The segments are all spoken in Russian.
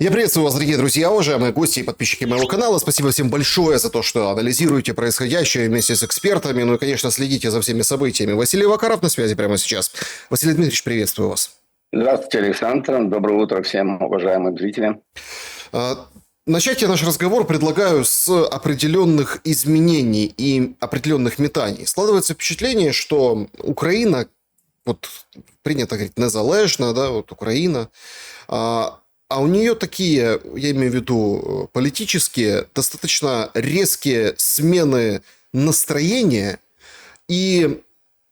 Я приветствую вас, дорогие друзья, уважаемые гости и подписчики моего канала. Спасибо всем большое за то, что анализируете происходящее вместе с экспертами. Ну и, конечно, следите за всеми событиями. Василий Вакаров на связи прямо сейчас. Василий Дмитриевич, приветствую вас. Здравствуйте, Александр. Доброе утро всем уважаемым зрителям. Начать я наш разговор предлагаю с определенных изменений и определенных метаний. Складывается впечатление, что Украина, вот принято говорить незалежна, да, вот Украина, а у нее такие, я имею в виду политические, достаточно резкие смены настроения и,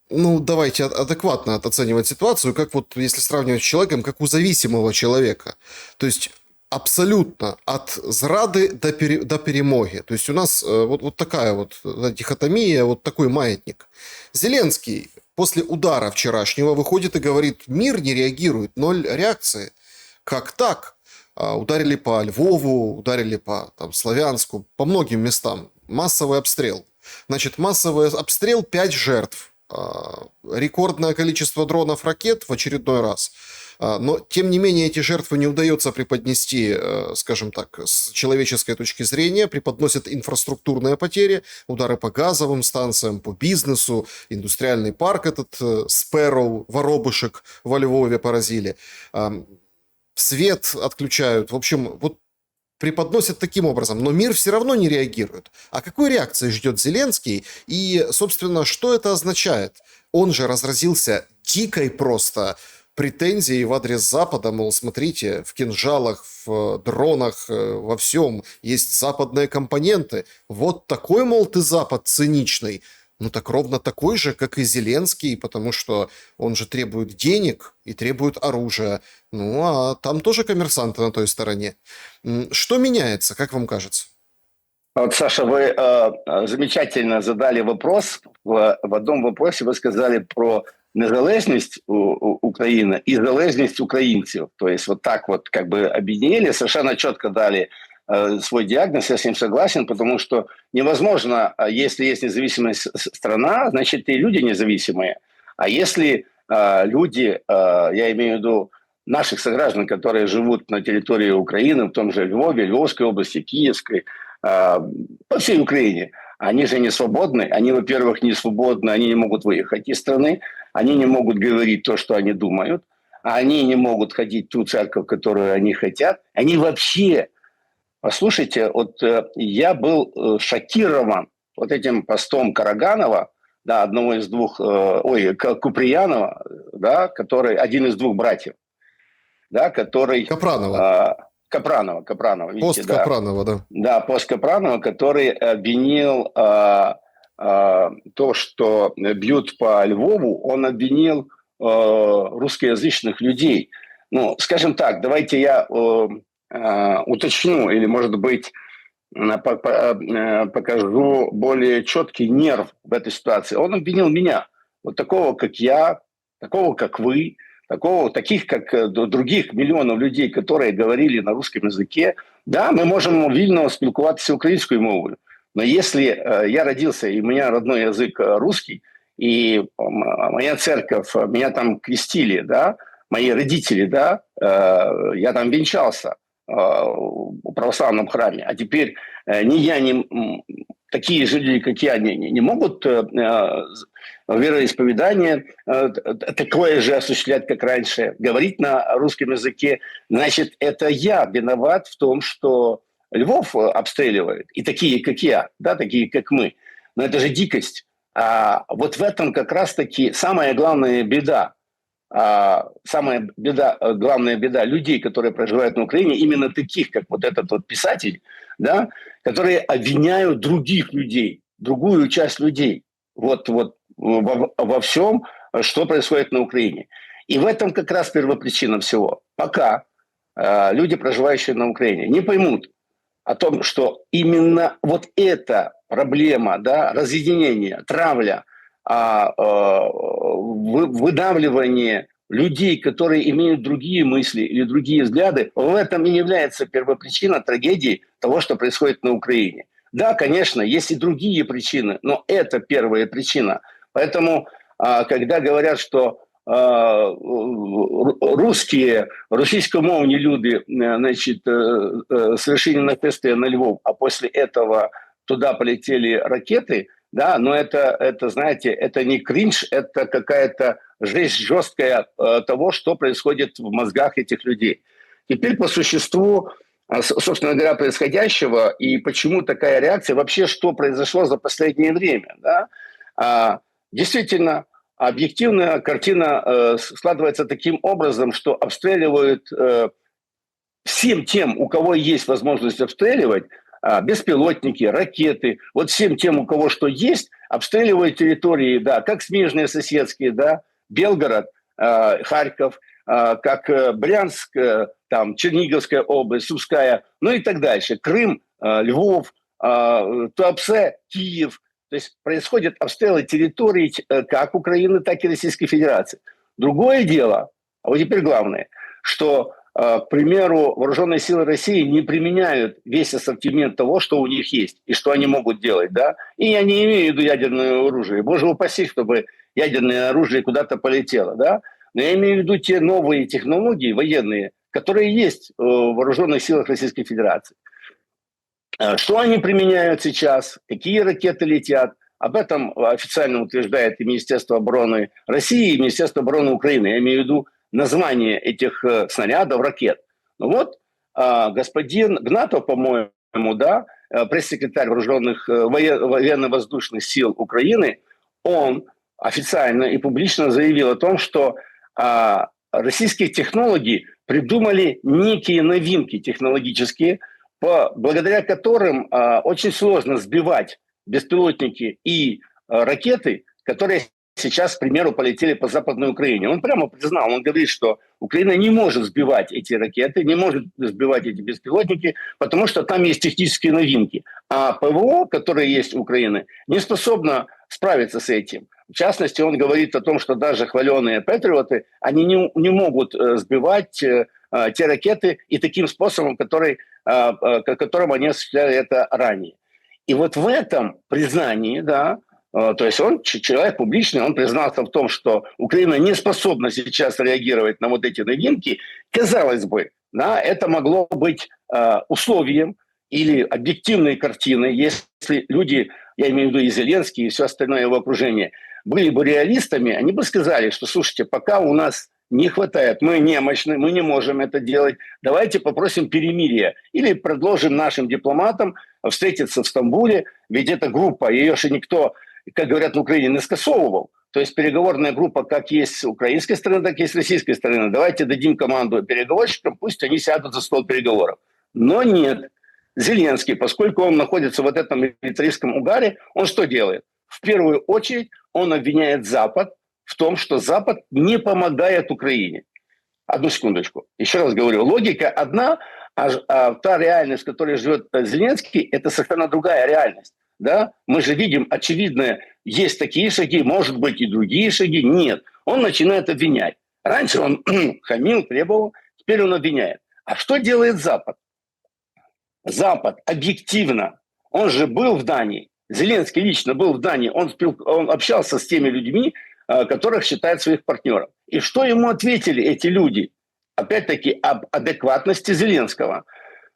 ну, давайте адекватно оценивать ситуацию, как вот если сравнивать с человеком, как у зависимого человека. То есть абсолютно от зрады до перемоги. То есть у нас вот такая вот дихотомия, вот такой маятник. Зеленский после удара вчерашнего выходит и говорит: мир не реагирует, ноль реакции. Как так? Ударили по Львову, ударили по Славянску, по многим местам. Массовый обстрел. Значит, массовый обстрел, 5 жертв. Рекордное количество дронов, ракет в очередной раз. Но, тем не менее, эти жертвы не удается преподнести, скажем так, с человеческой точки зрения. Преподносят инфраструктурные потери, удары по газовым станциям, по бизнесу, индустриальный парк этот, Спэроу, воробушек во Львове поразили. Свет отключают. В общем, вот преподносят таким образом. Но мир все равно не реагирует. А какой реакции ждет Зеленский? И, собственно, что это означает? Он же разразился дикой просто претензией в адрес Запада, мол, смотрите, в кинжалах, в дронах, во всем есть западные компоненты. Вот такой, мол, ты Запад циничный. Ну так ровно такой же, как и Зеленский, потому что он же требует денег и требует оружия. Ну а там тоже коммерсанты на той стороне. Что меняется, как вам кажется? Вот, Саша, вы замечательно задали вопрос. В одном вопросе вы сказали про незалежність Украины и залежність украинцев. То есть вот так вот как бы объединили, совершенно четко дали свой диагноз, я с ним согласен, потому что невозможно, если есть независимая страна, значит и люди независимые. А если люди, я имею в виду наших сограждан, которые живут на территории Украины, в том же Львове, Львовской области, Киевской, по всей Украине, они же не свободны. Они, во-первых, не свободны, они не могут выехать из страны, они не могут говорить то, что они думают, они не могут ходить в ту церковь, которую они хотят. Они вообще... Послушайте, вот я был шокирован вот этим постом Караганова, да, одного из двух, Куприянова, да, который один из двух братьев, да, который... Капранова, видите, пост Капранова, да. Да, пост Капранова, который обвинил то, что бьют по Львову, он обвинил русскоязычных людей. Ну, скажем так, давайте я уточню или, может быть, покажу более четкий нерв в этой ситуации. Он обвинил меня, вот такого, как я, такого, как вы, таких, как других миллионов людей, которые говорили на русском языке. Да, мы можем вільно спілкуватися українською мовою, но если я родился, и у меня родной язык русский, и моя церковь, меня там крестили, да, мои родители, да, я там венчался в православном храме, а теперь ни я, ни такие же люди, как я, не могут вероисповедание такое же осуществлять, как раньше, говорить на русском языке. Значит, это я виноват в том, что Львов обстреливают, и такие, как я, да, такие, как мы. Но это же дикость. А вот в этом как раз-таки самая главная беда. Главная беда людей, которые проживают на Украине, именно таких, как вот этот вот писатель, да, которые обвиняют других людей, другую часть людей вот во всем, что происходит на Украине. И в этом как раз первопричина всего. Пока люди, проживающие на Украине, не поймут о том, что именно вот эта проблема, да, разъединения, травля, выдавливание людей, которые имеют другие мысли или другие взгляды, в этом и является первопричина трагедии того, что происходит на Украине. Да, конечно, есть и другие причины, но это первая причина. Поэтому, когда говорят, что русские, російськомовні люди, значит, совершили нашествие на Львов, а после этого туда полетели ракеты, да, но это, знаете, это не кринж, это какая-то жесть жесткая того, что происходит в мозгах этих людей. Теперь по существу, собственно говоря, происходящего и почему такая реакция, вообще что произошло за последнее время, да? Действительно, объективная картина складывается таким образом, что обстреливают всем тем, у кого есть возможность обстреливать, беспилотники, ракеты, вот всем тем, у кого что есть, обстреливают территории, да, как смежные соседские, да, Белгород, Харьков, как Брянск, там, Черниговская область, Сумская, ну и так дальше, Крым, Львов, Туапсе, Киев. То есть происходят обстрелы территорий как Украины, так и Российской Федерации. Другое дело, а вот теперь главное, что, к примеру, вооруженные силы России не применяют весь ассортимент того, что у них есть и что они могут делать. Да? И я не имею в виду ядерное оружие. Боже упаси, чтобы ядерное оружие куда-то полетело. Да? Но я имею в виду те новые технологии военные, которые есть в вооруженных силах Российской Федерации. Что они применяют сейчас, какие ракеты летят, об этом официально утверждает и Министерство обороны России, и Министерство обороны Украины. Я имею в виду название этих снарядов, ракет. Ну вот, господин Гнатов, по-моему, да, пресс-секретарь вооруженных военно-воздушных сил Украины, он официально и публично заявил о том, что российские технологи придумали некие новинки технологические, благодаря которым очень сложно сбивать беспилотники и ракеты, которые сейчас, к примеру, полетели по Западной Украине. Он прямо признал, он говорит, что Украина не может сбивать эти ракеты, не может сбивать эти беспилотники, потому что там есть технические новинки. А ПВО, которое есть у Украины, не способно справиться с этим. В частности, он говорит о том, что даже хваленые патриоты, они не могут сбивать те ракеты и таким способом, которым они осуществляли это ранее. И вот в этом признании, да, то есть он человек публичный, он признался в том, что Украина не способна сейчас реагировать на вот эти новинки. Казалось бы, да, это могло быть условием или объективной картиной, если люди, я имею в виду и Зеленский, и все остальное его окружение, были бы реалистами, они бы сказали, что, слушайте, пока у нас не хватает, мы немощны, мы не можем это делать, давайте попросим перемирия или предложим нашим дипломатам встретиться в Стамбуле, ведь эта группа, ее же никто, как говорят в Украине, не скасовывал. То есть переговорная группа как есть с украинской стороны, так и с российской стороны. Давайте дадим команду переговорщикам, пусть они сядут за стол переговоров. Но нет. Зеленский, поскольку он находится в вот этом милитаристском угаре, он что делает? В первую очередь он обвиняет Запад в том, что Запад не помогает Украине. Одну секундочку. Еще раз говорю, логика одна, а та реальность, в которой живет Зеленский, это совершенно другая реальность. Да? Мы же видим, очевидно, есть такие шаги, может быть и другие шаги. Нет. Он начинает обвинять. Раньше он хамил, требовал, теперь он обвиняет. А что делает Запад? Запад объективно, он же был в Дании, Зеленский лично был в Дании, он общался с теми людьми, которых считает своих партнеров. И что ему ответили эти люди? Опять-таки об адекватности Зеленского.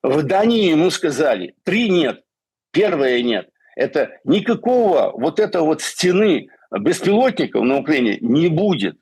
В Дании ему сказали 3 нет. Первое нет. Это никакого вот этой вот стены беспилотников на Украине не будет.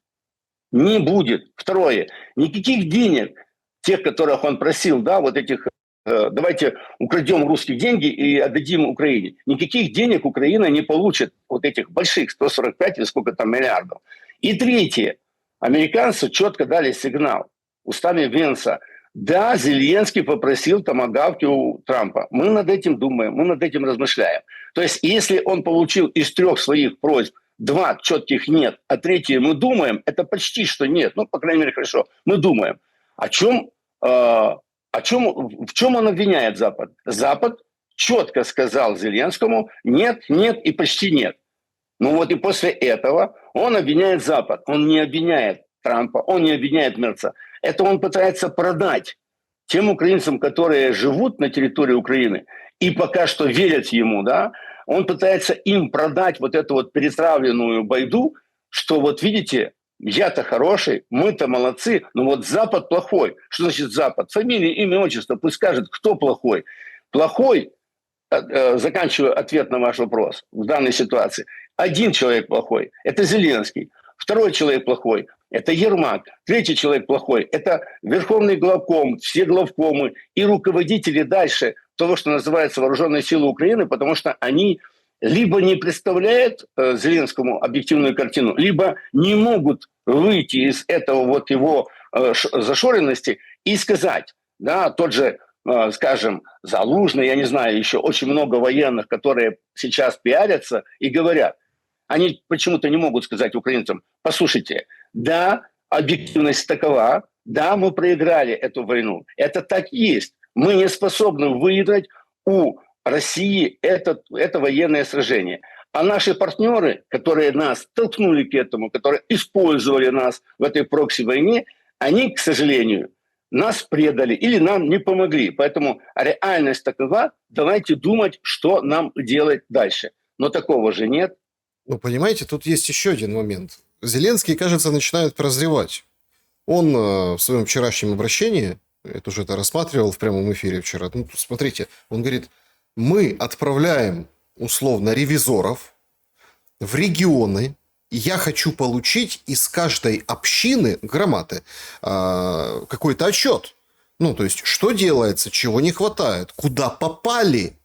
Не будет. Второе. Никаких денег, тех, которых он просил, да, вот этих, давайте украдем русских деньги и отдадим Украине. Никаких денег Украина не получит, вот этих больших, 145 или сколько там миллиардов. И третье. Американцы четко дали сигнал устами Венса. Да, Зеленский попросил томагавки у Трампа. Мы над этим думаем, мы над этим размышляем. То есть, если он получил из 3 своих просьб 2 четких нет, а 3 мы думаем, это почти что нет. Ну, по крайней мере, хорошо. Мы думаем. В чем он обвиняет Запад? Запад четко сказал Зеленскому нет, нет и почти нет. Ну вот и после этого он обвиняет Запад. Он не обвиняет Трампа, он не обвиняет Мерца. Это он пытается продать тем украинцам, которые живут на территории Украины и пока что верят ему, да, он пытается им продать вот эту вот перетравленную байду, что вот видите, я-то хороший, мы-то молодцы, но вот Запад плохой. Что значит Запад? Фамилия, имя, отчество, пусть скажет, кто плохой. Плохой, заканчиваю ответ на ваш вопрос в данной ситуации. Один человек плохой, это Зеленский. Второй человек плохой, это Ермак. Третий человек плохой, это Верховный главком, все главкомы и руководители дальше того, что называется вооруженные силы Украины, потому что они либо не представляют Зеленскому объективную картину, либо не могут выйти из этого вот его зашоренности и сказать, да, тот же, скажем, Залужный, я не знаю, еще очень много военных, которые сейчас пиарятся и говорят, они почему-то не могут сказать украинцам, послушайте, да, объективность такова, да, мы проиграли эту войну, это так есть, мы не способны выиграть у России это военное сражение. А наши партнеры, которые нас толкнули к этому, которые использовали нас в этой прокси-войне, они, к сожалению, нас предали или нам не помогли. Поэтому реальность такова, давайте думать, что нам делать дальше. Но такого же нет. Ну, понимаете, тут есть еще один момент. Зеленский, кажется, начинает прозревать. Он в своем вчерашнем обращении, я тоже это рассматривал в прямом эфире вчера, ну, смотрите, он говорит, мы отправляем, условно, ревизоров в регионы, и я хочу получить из каждой общины, громады, какой-то отчет. Ну, то есть, что делается, чего не хватает, куда попали.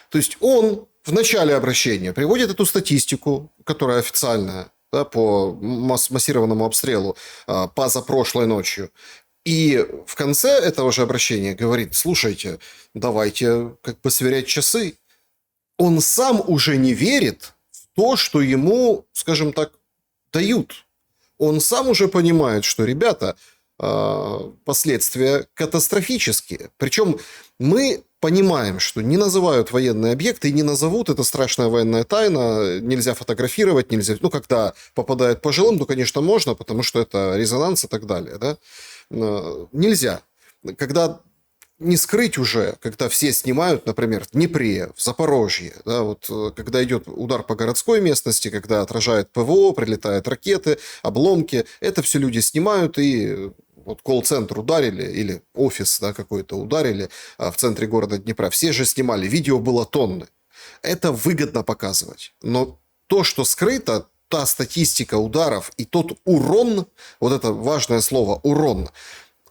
То есть, он в начале обращения приводит эту статистику, которая официальная, да, по массированному обстрелу позапрошлой ночью. И в конце этого же обращения говорит, слушайте, давайте как бы сверять часы. Он сам уже не верит в то, что ему, скажем так, дают. Он сам уже понимает, что, ребята, последствия катастрофические. Причем мы понимаем, что не называют военные объекты и не назовут, это страшная военная тайна, нельзя фотографировать, нельзя, ну, когда попадает по жилым, то, конечно, можно, потому что это резонанс и так далее, да. Нельзя. Когда не скрыть уже, когда все снимают, например, в Днепре, в Запорожье, да, вот когда идет удар по городской местности, когда отражает ПВО, прилетают ракеты, обломки, это все люди снимают и вот колл-центр ударили или офис, да, какой-то ударили в центре города Днепра. Все же снимали, видео было тонны. Это выгодно показывать. Но то, что скрыто, та статистика ударов и тот урон, вот это важное слово, урон,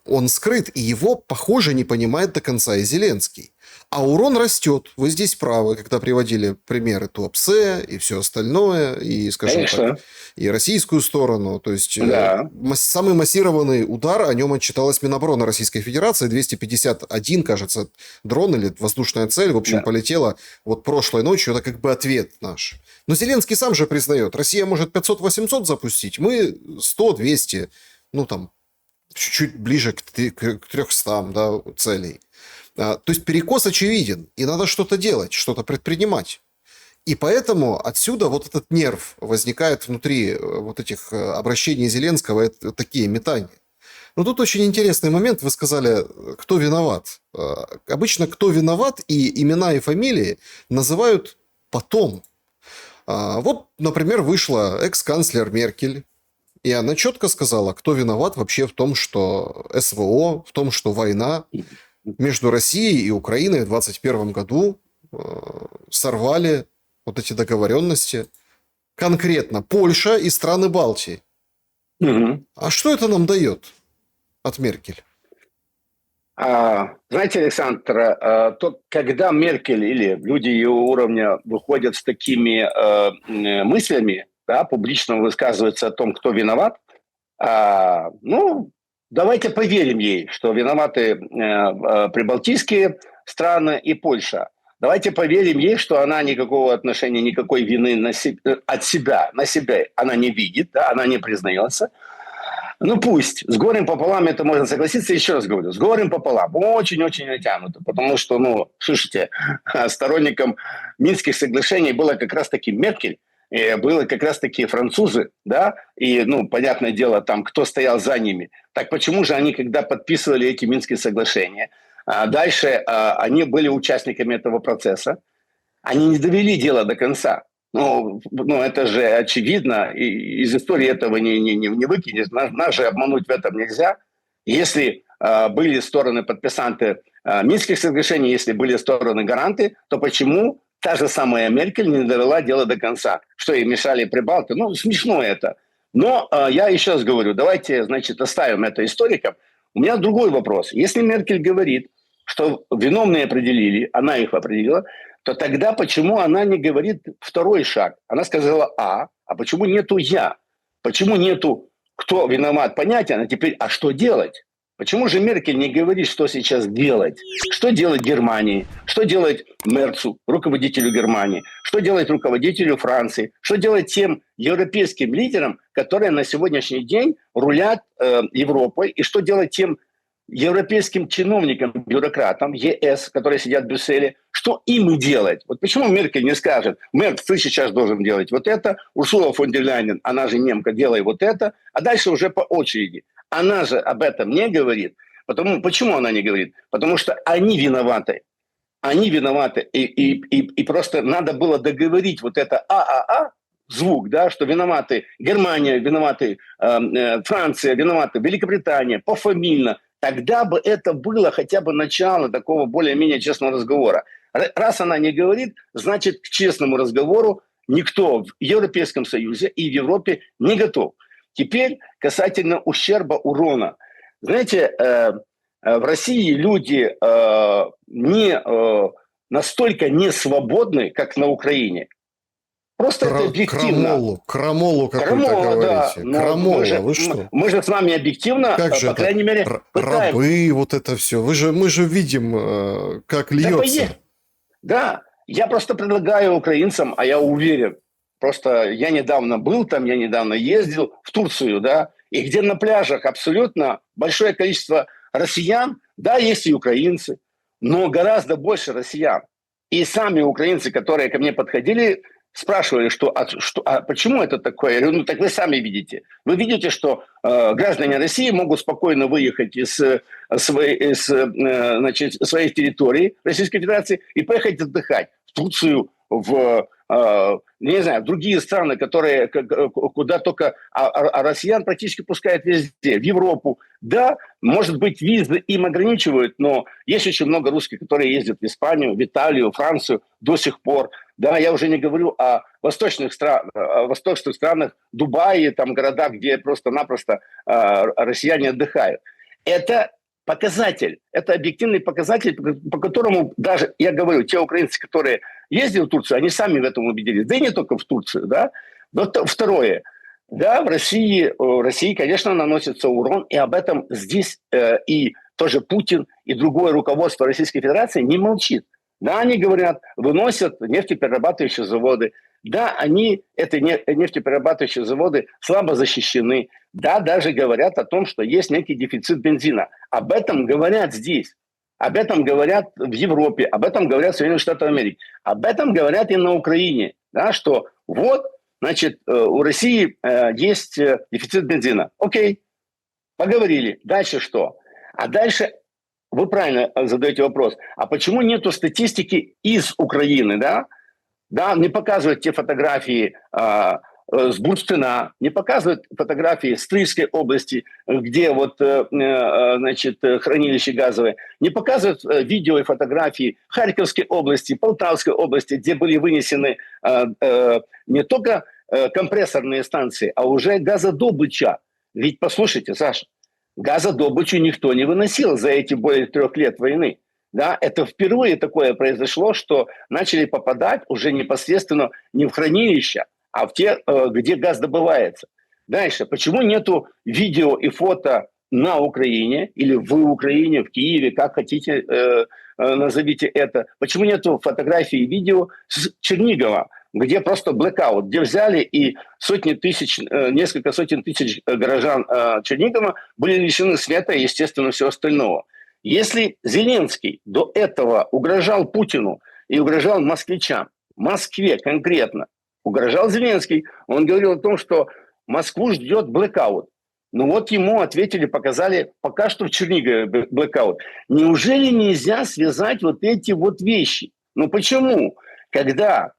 он скрыт, и его, похоже, не понимает до конца и Зеленский. А урон растет. Вы здесь правы, когда приводили примеры Туапсе и все остальное, и, скажем так, и российскую сторону. То есть, да. Самый массированный удар, о нем отчиталась Минобороны Российской Федерации. 251, кажется, дрон или воздушная цель, в общем, полетела вот прошлой ночью. Это как бы ответ наш. Но Зеленский сам же признает, Россия может 500-800 запустить, мы 100-200, ну там, чуть-чуть ближе к 300, да, целей. То есть перекос очевиден, и надо что-то делать, что-то предпринимать. И поэтому отсюда вот этот нерв возникает внутри вот этих обращений Зеленского, это такие метания. Но тут очень интересный момент, вы сказали, кто виноват. Обычно кто виноват и имена и фамилии называют потом. Вот, например, вышла экс-канцлер Меркель, и она четко сказала, кто виноват вообще в том, что СВО, в том, что война между Россией и Украиной в 2021 году сорвали вот эти договоренности. Конкретно Польша и страны Балтии. Угу. А что это нам дает от Меркель? Знаете, Александр, когда Меркель или люди ее уровня выходят с такими мыслями, да, публично высказываются о том, кто виноват, ну, давайте поверим ей, что виноваты прибалтийские страны и Польша. Давайте поверим ей, что она никакого отношения, никакой вины от себя, на себя она не видит, да, она не признается. Ну пусть, с горем пополам это можно согласиться, еще раз говорю, с горем пополам, очень-очень натянуто, потому что, ну, слушайте, сторонником Минских соглашений было как раз-таки Меркель, было как раз-таки французы, да, и, ну, понятное дело, там, кто стоял за ними. Так почему же они, когда подписывали эти Минские соглашения, дальше они были участниками этого процесса, они не довели дело до конца. Ну, это же очевидно, и из истории этого не выкинешь. Нас же обмануть в этом нельзя. Если были стороны подписанты Минских соглашений, если были стороны гаранты, то почему та же самая Меркель не довела дело до конца? Что ей мешали прибалты? Ну, смешно это. Но я еще раз говорю, давайте, значит, оставим это историкам. У меня другой вопрос. Если Меркель говорит, что виновные определили, она их определила, то тогда почему она не говорит второй шаг? Она сказала а почему нету я? Почему нету кто виноват? Понятно, а теперь, а что делать? Почему же Меркель не говорит, что сейчас делать? Что делать Германии? Что делать Мерцу, руководителю Германии? Что делать руководителю Франции? Что делать тем европейским лидерам, которые на сегодняшний день рулят Европой? И что делать тем европейским чиновникам, бюрократам ЕС, которые сидят в Брюсселе, что им делать? Вот почему Меркель не скажет, Мерц, ты сейчас должен делать вот это, Урсула фон дер Ляйен, она же немка, делай вот это, а дальше уже по очереди. Она же об этом не говорит. Почему она не говорит? Потому что они виноваты. Они виноваты. И просто надо было договорить вот это звук, да, что виноваты Германия, виноваты Франция, виноваты Великобритания, пофамильно. Тогда бы это было хотя бы начало такого более-менее честного разговора. Раз она не говорит, значит, к честному разговору никто в Европейском Союзе и в Европе не готов. Теперь касательно ущерба, урона. Знаете, в России люди не настолько не свободны, как на Украине. Просто это объективно. Крамолу какую-то говорите. Да. Крамола, вы что? Мы же с вами объективно, как же по это? крайней мере, пытаемся. Рабы, вот это все. Мы же видим, как льется. Да, я просто предлагаю украинцам, а я уверен, просто я недавно был там, я недавно ездил в Турцию, да, и где на пляжах абсолютно большое количество россиян, да, есть и украинцы, но гораздо больше россиян. И сами украинцы, которые ко мне подходили, спрашивали, почему это такое? Я говорю, ну так вы сами видите. Вы видите, что граждане России могут спокойно выехать из своей территории Российской Федерации и поехать отдыхать в Турцию, не знаю, в другие страны, которые куда только, а россиян практически пускают везде, в Европу. Да, может быть, визы им ограничивают, но есть очень много русских, которые ездят в Испанию, в Италию, Францию до сих пор. Да, я уже не говорю о восточных странах, Дубае, там города, где просто-напросто россияне отдыхают. Это показатель, это объективный показатель, по которому даже, я говорю, те украинцы, которые ездили в Турцию, они сами в этом убедились. Да и не только в Турцию, да. Но второе. Да, в России, конечно, наносится урон, и об этом здесь и тоже Путин, и другое руководство Российской Федерации не молчит. Да, они говорят, выносят нефтеперерабатывающие заводы. Да, эти нефтеперерабатывающие заводы слабо защищены. Да, даже говорят о том, что есть некий дефицит бензина. Об этом говорят здесь. Об этом говорят в Европе. Об этом говорят в Соединенных Штатах Америки. Об этом говорят и на Украине. Да, что вот, значит, у России есть дефицит бензина. Окей, поговорили. Дальше что? А дальше... Вы правильно задаете вопрос. А почему нету статистики из Украины, да? Да, не показывают те фотографии с Бурштина, не показывают фотографии с Тульской области, где вот, значит, хранилище газовое, не показывают видео и фотографии Харьковской области, Полтавской области, где были вынесены не только компрессорные станции, а уже газодобыча. Ведь послушайте, Саша, газодобычу никто не выносил за эти более 3 лет войны. Да, это впервые такое произошло, что начали попадать уже непосредственно не в хранилища, а в те, где газ добывается. Дальше, почему нету видео и фото на Украине или в Украине, в Киеве, как хотите, назовите это. Почему нету фотографий и видео с Чернигова, где просто блэкаут, где взяли и несколько сотен тысяч горожан Чернигова были лишены света и, естественно, всего остального. Если Зеленский до этого угрожал Путину и угрожал москвичам, Москве конкретно угрожал Зеленский, он говорил о том, что Москву ждет блэкаут. Ну вот ему ответили, показали пока что в Чернигове блэкаут. Неужели нельзя связать вот эти вот вещи? Ну почему? Когда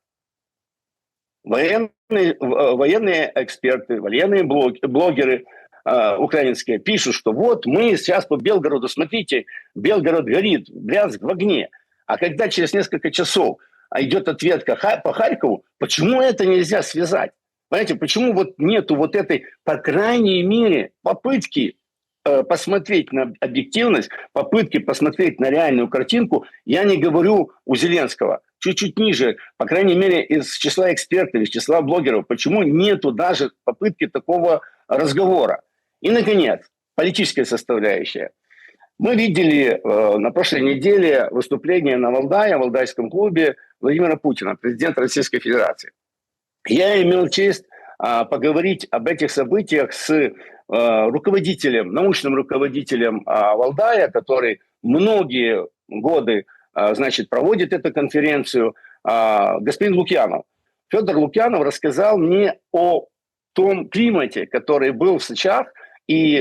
военные эксперты, военные блогеры украинские пишут, что вот мы сейчас по Белгороду, смотрите, Белгород горит, Брянск в огне. А когда через несколько часов идет ответка по Харькову, почему это нельзя связать? Понимаете, почему вот нету вот этой, по крайней мере, попытки посмотреть на объективность, попытки посмотреть на реальную картинку, я не говорю у Зеленского, чуть-чуть ниже, по крайней мере, из числа экспертов, из числа блогеров, почему нету даже попытки такого разговора. И, наконец, политическая составляющая. Мы видели на прошлой неделе выступление на Валдае, в Валдайском клубе Владимира Путина, президента Российской Федерации. Я имел честь поговорить об этих событиях с руководителем, научным руководителем Валдая, который многие годы, значит, проводит эту конференцию, господин Лукьянов. Федор Лукьянов рассказал мне о том климате, который был в Сочах, и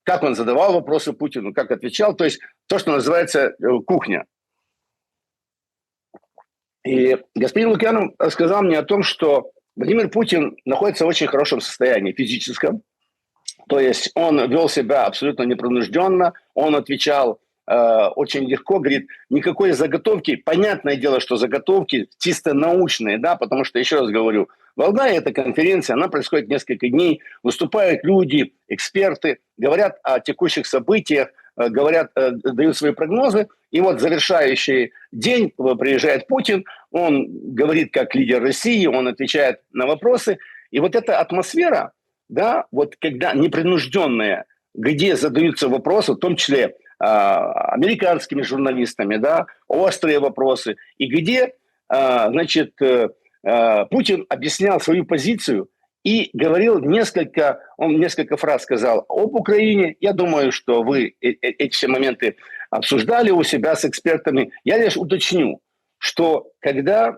как он задавал вопросы Путину, как отвечал, то есть то, что называется кухня. И господин Лукьянов сказал мне о том, что Владимир Путин находится в очень хорошем состоянии физическом, то есть он вел себя абсолютно непринужденно, он отвечал очень легко, говорит, никакой заготовки, понятное дело, что заготовки чисто научные, да, потому что, еще раз говорю, Валдай – это конференция, она происходит несколько дней, выступают люди, эксперты, говорят о текущих событиях, говорят, дают свои прогнозы, и вот завершающий день приезжает Путин, он говорит как лидер России, он отвечает на вопросы, и вот эта атмосфера, да, вот когда непринужденная, где задаются вопросы, в том числе американскими журналистами, да, острые вопросы, и где, значит, Путин объяснял свою позицию и говорил он несколько фраз сказал об Украине. Я думаю, что вы эти все моменты обсуждали у себя с экспертами. Я лишь уточню, что когда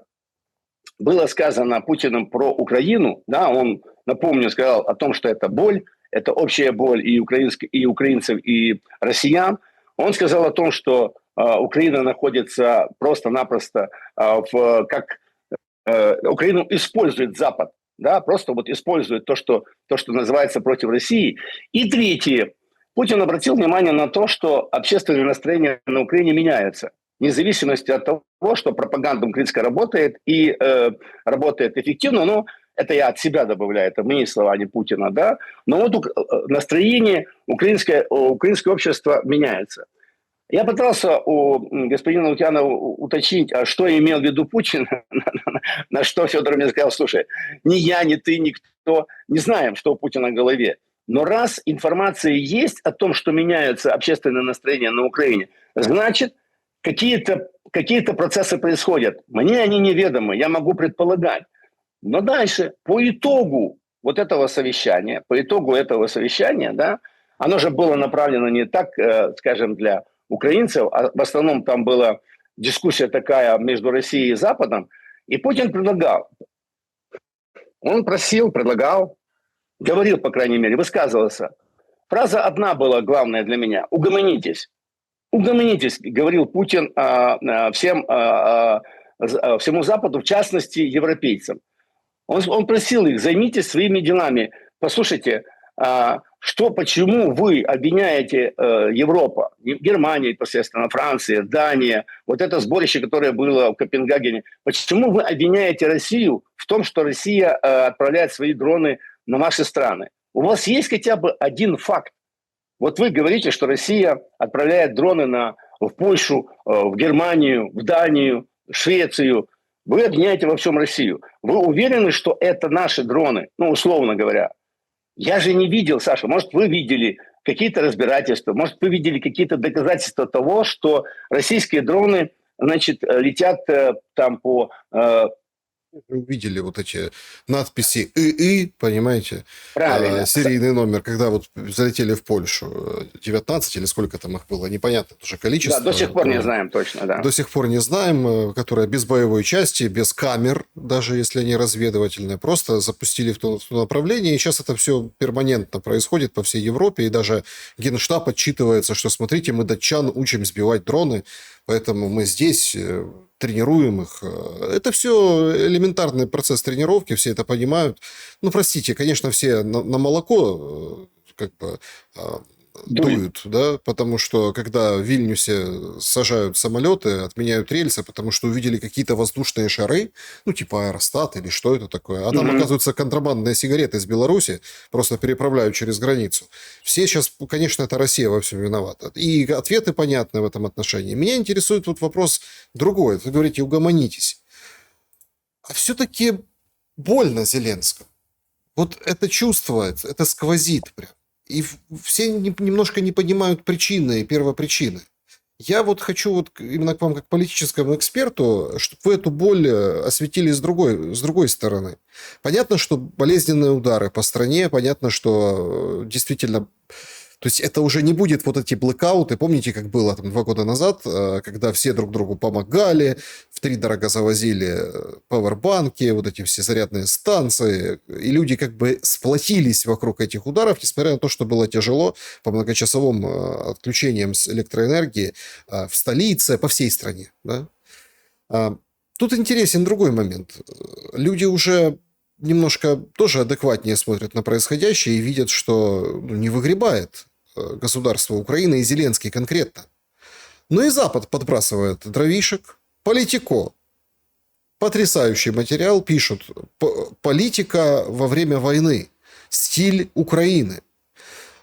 было сказано Путиным про Украину, да, он, напомню, сказал о том, что это боль, это общая боль и украинцев, и россиян. Он сказал о том, что Украина находится просто-напросто Украину использует Запад, да, просто вот использует то, что называется против России. И третье. Путин обратил внимание на то, что общественное настроение на Украине меняется. Вне зависимости от того, что пропаганда украинская работает и работает эффективно, но это я от себя добавляю, это мои слова, а не Путина, да. Но вот настроение украинское общество меняется. Я пытался у господина Лукьянова уточнить, а что имел в виду Путин, на что Федор мне сказал, слушай, ни я, ни ты, никто не знаем, что у Путина в голове. Но раз информация есть о том, что меняется общественное настроение на Украине, значит, какие-то процессы происходят. Мне они неведомы, я могу предполагать. Но дальше, по итогу этого совещания, да, оно же было направлено не так, скажем, для украинцев, а в основном там была дискуссия такая между Россией и Западом, и Путин предлагал. Он предлагал, говорил, по крайней мере, высказывался. Фраза одна была главная для меня. Угомонитесь. Угомонитесь, говорил Путин всему Западу, в частности, европейцам. Он просил их, займитесь своими делами. Послушайте, почему вы обвиняете Европу, Германия, естественно, Франция, Дания, вот это сборище, которое было в Копенгагене, почему вы обвиняете Россию в том, что Россия отправляет свои дроны на наши страны? У вас есть хотя бы один факт? Вот вы говорите, что Россия отправляет дроны в Польшу, в Германию, в Данию, в Швецию. Вы обвиняете во всем Россию. Вы уверены, что это наши дроны? Условно говоря. Я же не видел, Саша, может, вы видели какие-то разбирательства, может, вы видели какие-то доказательства того, что российские дроны, значит, летят там по... Увидели вот эти надписи ИИ, понимаете, Правильно. Серийный номер, когда вот залетели в Польшу, 19 или сколько там их было, непонятно тоже количество. Да, до сих пор не знаем точно, да. До сих пор не знаем, которые без боевой части, без камер, даже если они разведывательные, просто запустили в то направление, и сейчас это все перманентно происходит по всей Европе, и даже Генштаб отчитывается, что, смотрите, мы датчан учим сбивать дроны, поэтому мы здесь... тренируем их. Это все элементарный процесс тренировки, все это понимают. Ну, простите, конечно, все на молоко как бы дуют, да, потому что когда в Вильнюсе сажают самолеты, отменяют рельсы, потому что увидели какие-то воздушные шары, ну, типа аэростат или что это такое, а там, оказывается, контрабандные сигареты из Беларуси просто переправляют через границу. Все сейчас, конечно, это Россия во всем виновата. И ответы понятны в этом отношении. Меня интересует вот вопрос другой. Вы говорите, угомонитесь. А все-таки больно Зеленскому. Вот это чувствуется, это сквозит прям. И все немножко не понимают причины и первопричины. Я вот хочу вот именно к вам, как политическому эксперту, чтобы вы эту боль осветили с другой стороны. Понятно, что болезненные удары по стране, понятно, что действительно... То есть это уже не будет вот эти блэкауты. Помните, как было там 2 года назад, когда все друг другу помогали, втридорого завозили пауэрбанки, вот эти все зарядные станции, и люди как бы сплотились вокруг этих ударов, несмотря на то, что было тяжело по многочасовым отключениям с электроэнергии в столице, по всей стране. Да? Тут интересен другой момент. Люди уже немножко тоже адекватнее смотрят на происходящее и видят, что не выгребает государство Украины и Зеленский конкретно. Но и Запад подбрасывает дровишек. Политико. Потрясающий материал пишут. Политика во время войны. Стиль Украины.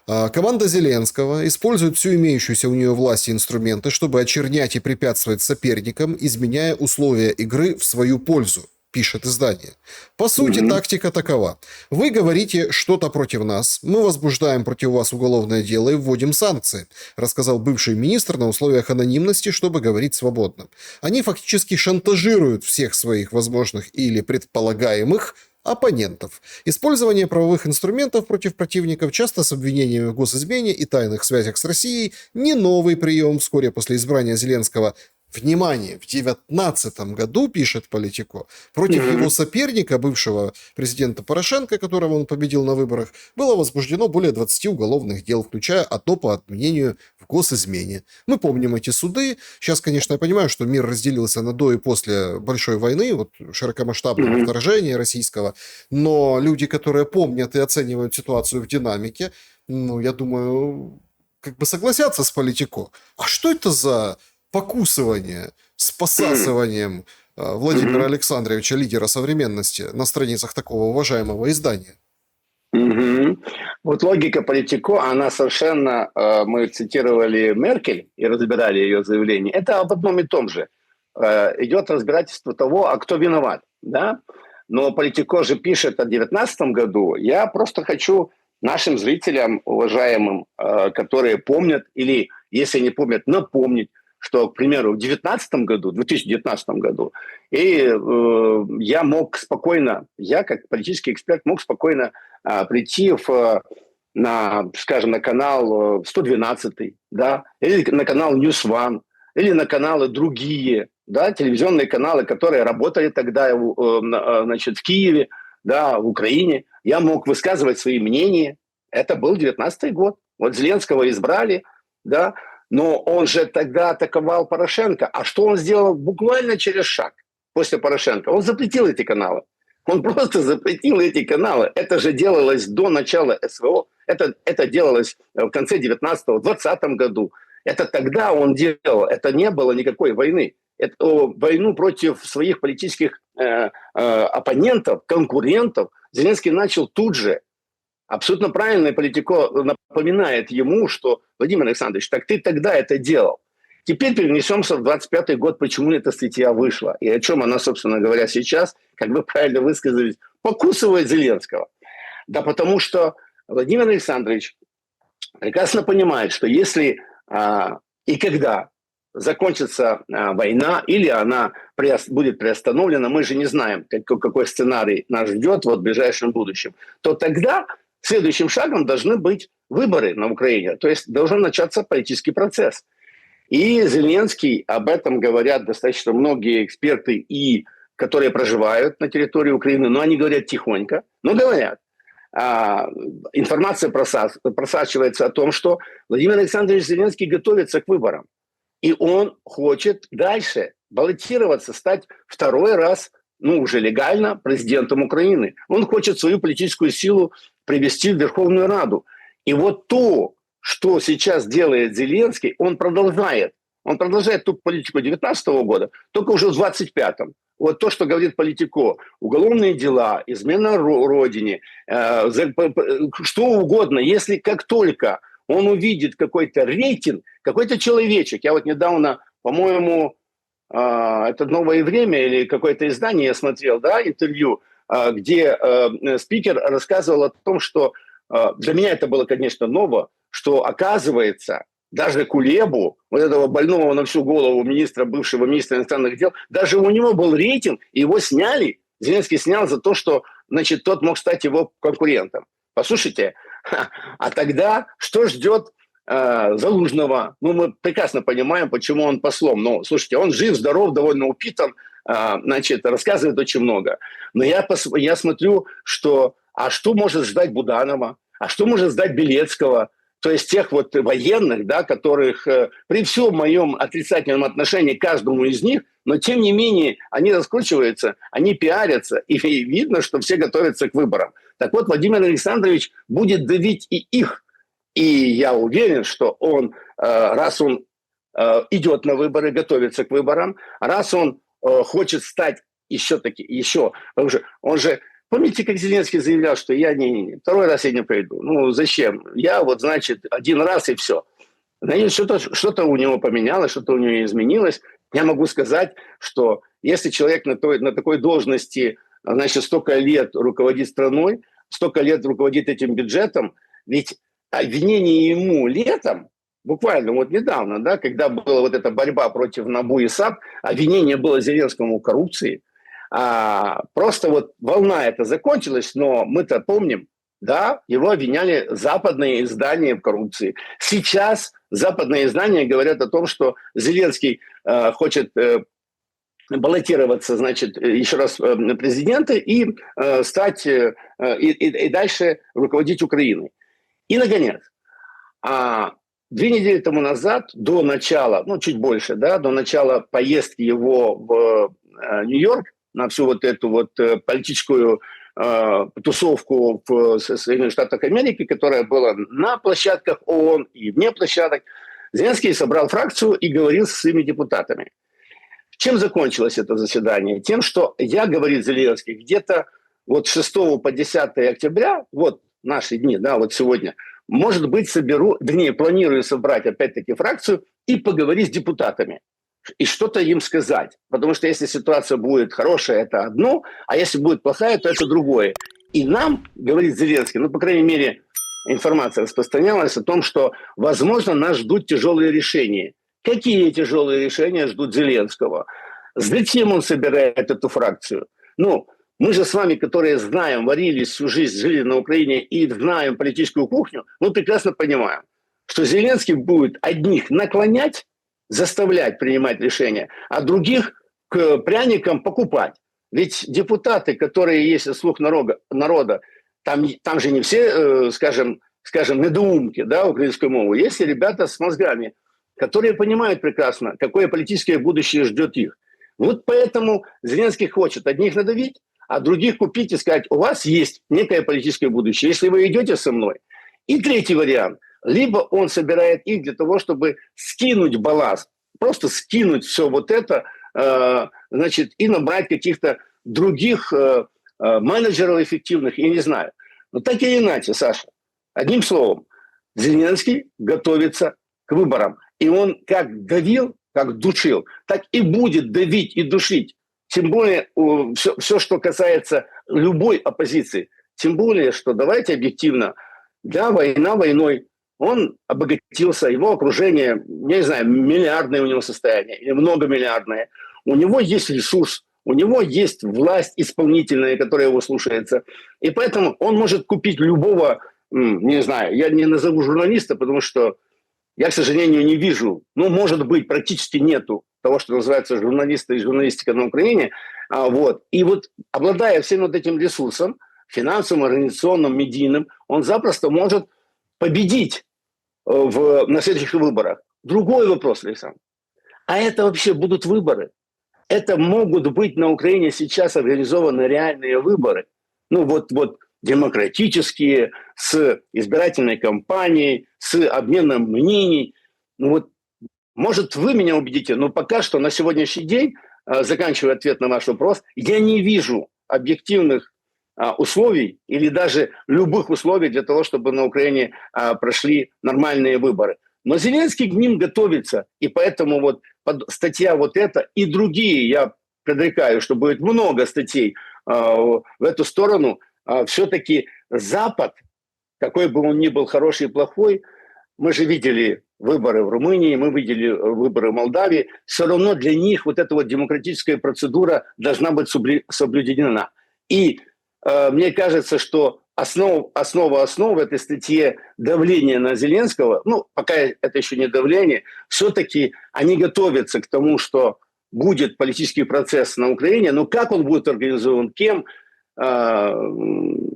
Команда Зеленского использует всю имеющуюся у нее власть и инструменты, чтобы очернять и препятствовать соперникам, изменяя условия игры в свою пользу, пишет издание. По сути, тактика такова. Вы говорите что-то против нас, мы возбуждаем против вас уголовное дело и вводим санкции, рассказал бывший министр на условиях анонимности, чтобы говорить свободно. Они фактически шантажируют всех своих возможных или предполагаемых оппонентов. Использование правовых инструментов против противников, часто с обвинениями в госизмене и тайных связях с Россией, не новый прием. Вскоре после избрания Зеленского, внимание, в 2019 году, пишет Политико, против его соперника, бывшего президента Порошенко, которого он победил на выборах, было возбуждено более 20 уголовных дел, включая одно по обвинению в госизмене. Мы помним эти суды. Сейчас, конечно, я понимаю, что мир разделился на до и после Большой войны, вот широкомасштабного вторжения российского, но люди, которые помнят и оценивают ситуацию в динамике, ну, я думаю, как бы согласятся с Политико. А что это за покусывание с посасыванием Владимира Александровича, лидера современности, на страницах такого уважаемого издания? Вот логика Политико, она совершенно, мы цитировали Меркель и разбирали ее заявление, это об одном и том же. Идет разбирательство того, а кто виноват. Да? Но Политико же пишет о 2019 году. Я просто хочу нашим зрителям, уважаемым, которые помнят, или если не помнят, напомнить, что, к примеру, в 2019 году, я мог спокойно, я как политический эксперт мог спокойно прийти на канал 112, да, или на канал News One, или на каналы другие, да, телевизионные каналы, которые работали тогда, значит, в Киеве, да, в Украине. Я мог высказывать свои мнения. Это был 2019 год. Вот Зеленского избрали, да, но он же тогда атаковал Порошенко. А что он сделал буквально через шаг после Порошенко? Он запретил эти каналы. Он просто запретил эти каналы. Это же делалось до начала СВО. Это делалось в конце 19-20 году. Это тогда он делал. Это не было никакой войны. Войну против своих политических оппонентов, конкурентов Зеленский начал тут же. Абсолютно правильно Политико напоминает ему, что Владимир Александрович, так ты тогда это делал. Теперь перенесемся в 25-й год, почему эта статья вышла. И о чем она, собственно говоря, сейчас, как вы правильно высказались, покусывает Зеленского. Да потому что Владимир Александрович прекрасно понимает, что если и когда закончится война или она будет приостановлена, мы же не знаем, какой сценарий нас ждет в ближайшем будущем, то тогда следующим шагом должны быть выборы на Украине, то есть должен начаться политический процесс. И Зеленский, об этом говорят достаточно многие эксперты, и которые проживают на территории Украины, но они говорят тихонько, но говорят. Информация просачивается о том, что Владимир Александрович Зеленский готовится к выборам. И он хочет дальше баллотироваться, стать второй раз, ну, уже легально президентом Украины. Он хочет свою политическую силу привести в Верховную Раду. И вот то, что сейчас делает Зеленский, он продолжает. Он продолжает ту политику 2019 года, только уже в 25-м. Вот то, что говорит Политико, уголовные дела, измена родине, что угодно, если как только он увидит какой-то рейтинг, какой-то человечек. Я вот недавно, по-моему, это «Новое время» или какое-то издание я смотрел, да, интервью, где спикер рассказывал о том, что для меня это было, конечно, ново, что оказывается, даже Кулебу, вот этого больного на всю голову министра, бывшего министра иностранных дел, даже у него был рейтинг, и его сняли, Зеленский снял за то, что, значит, тот мог стать его конкурентом. Послушайте, а тогда что ждет Залужного? Ну, мы прекрасно понимаем, почему он послом. Ну, слушайте, он жив, здоров, довольно упитан, значит, рассказывает очень много. Но я смотрю, что, а что может ждать Буданова? А что может ждать Белецкого? То есть тех вот военных, да, которых при всем моем отрицательном отношении к каждому из них, но тем не менее они раскручиваются, они пиарятся, и видно, что все готовятся к выборам. Так вот, Владимир Александрович будет давить и их. И я уверен, что он, раз он идет на выборы, готовится к выборам, раз он хочет стать еще, он же, помните, как Зеленский заявлял, что я второй раз я не пойду. Ну, зачем? Я вот, значит, один раз и все. Что-то у него поменялось, что-то у него изменилось. Я могу сказать, что если человек на такой должности, значит, столько лет руководит страной, столько лет руководит этим бюджетом, ведь обвинение ему летом, буквально вот недавно, да, когда была вот эта борьба против НАБУ и САП, обвинение было Зеленскому в коррупции. Просто вот волна эта закончилась, но мы-то помним, да, его обвиняли западные издания в коррупции. Сейчас западные издания говорят о том, что Зеленский хочет баллотироваться, значит, еще раз на президента и стать и дальше руководить Украиной. И, наконец, 2 недели тому назад, до начала, ну, чуть больше, да, до начала поездки его в Нью-Йорк на всю вот эту вот политическую тусовку в Соединенных Штатах Америки, которая была на площадках ООН и вне площадок, Зеленский собрал фракцию и говорил со своими депутатами. Чем закончилось это заседание? Тем, что я, говорит Зеленский, где-то вот 6 по 10 октября, вот наши дни, да, вот сегодня, может быть, планирую собрать опять-таки фракцию и поговорить с депутатами. И что-то им сказать. Потому что если ситуация будет хорошая, это одно, а если будет плохая, то это другое. И нам, говорит Зеленский, ну, по крайней мере, информация распространялась о том, что, возможно, нас ждут тяжелые решения. Какие тяжелые решения ждут Зеленского? Зачем он собирает эту фракцию? Ну, мы же с вами, которые знаем, варились всю жизнь, жили на Украине и знаем политическую кухню, мы прекрасно понимаем, что Зеленский будет одних наклонять, заставлять принимать решения, а других к пряникам покупать. Ведь депутаты, которые есть слух народа, там же не все, скажем, недоумки, да, украинскую мову. Есть и ребята с мозгами, которые понимают прекрасно, какое политическое будущее ждет их. Вот поэтому Зеленский хочет одних надавить, а других купить и сказать, у вас есть некое политическое будущее, если вы идете со мной. И третий вариант. Либо он собирает их для того, чтобы скинуть балласт, просто скинуть все вот это, значит, и набрать каких-то других менеджеров эффективных, я не знаю. Но так или иначе, Саша, одним словом, Зеленский готовится к выборам. И он как давил, как душил, так и будет давить и душить. Тем более все, что касается любой оппозиции. Тем более, что давайте объективно, да, война войной, он обогатился, его окружение, я не знаю, миллиардное у него состояние или многомиллиардное. У него есть ресурс, у него есть власть исполнительная, которая его слушается. И поэтому он может купить любого, не знаю, я не назову журналиста, потому что я, к сожалению, не вижу, ну, может быть, практически нету того, что называется журналисты и журналистика на Украине. Вот. И вот, обладая всем вот этим ресурсом, финансовым, организационным, медийным, он запросто может победить на следующих выборах. Другой вопрос, Александр. А это вообще будут выборы? это могут быть на Украине сейчас организованы реальные выборы. Ну вот демократические, с избирательной кампанией, с обменом мнений. Ну вот, может, вы меня убедите, но пока что на сегодняшний день, заканчивая ответ на ваш вопрос, я не вижу объективных условий или даже любых условий для того, чтобы на Украине прошли нормальные выборы. Но Зеленский к ним готовится, и поэтому вот статья вот эта и другие, я предрекаю, что будет много статей в эту сторону, все-таки Запад, какой бы он ни был хороший и плохой, мы же видели выборы в Румынии, мы видели выборы в Молдавии, все равно для них вот эта вот демократическая процедура должна быть соблюдена. И мне кажется, что основа в этой статье давление на Зеленского, ну, пока это еще не давление, все-таки они готовятся к тому, что будет политический процесс на Украине, но как он будет организован, кем,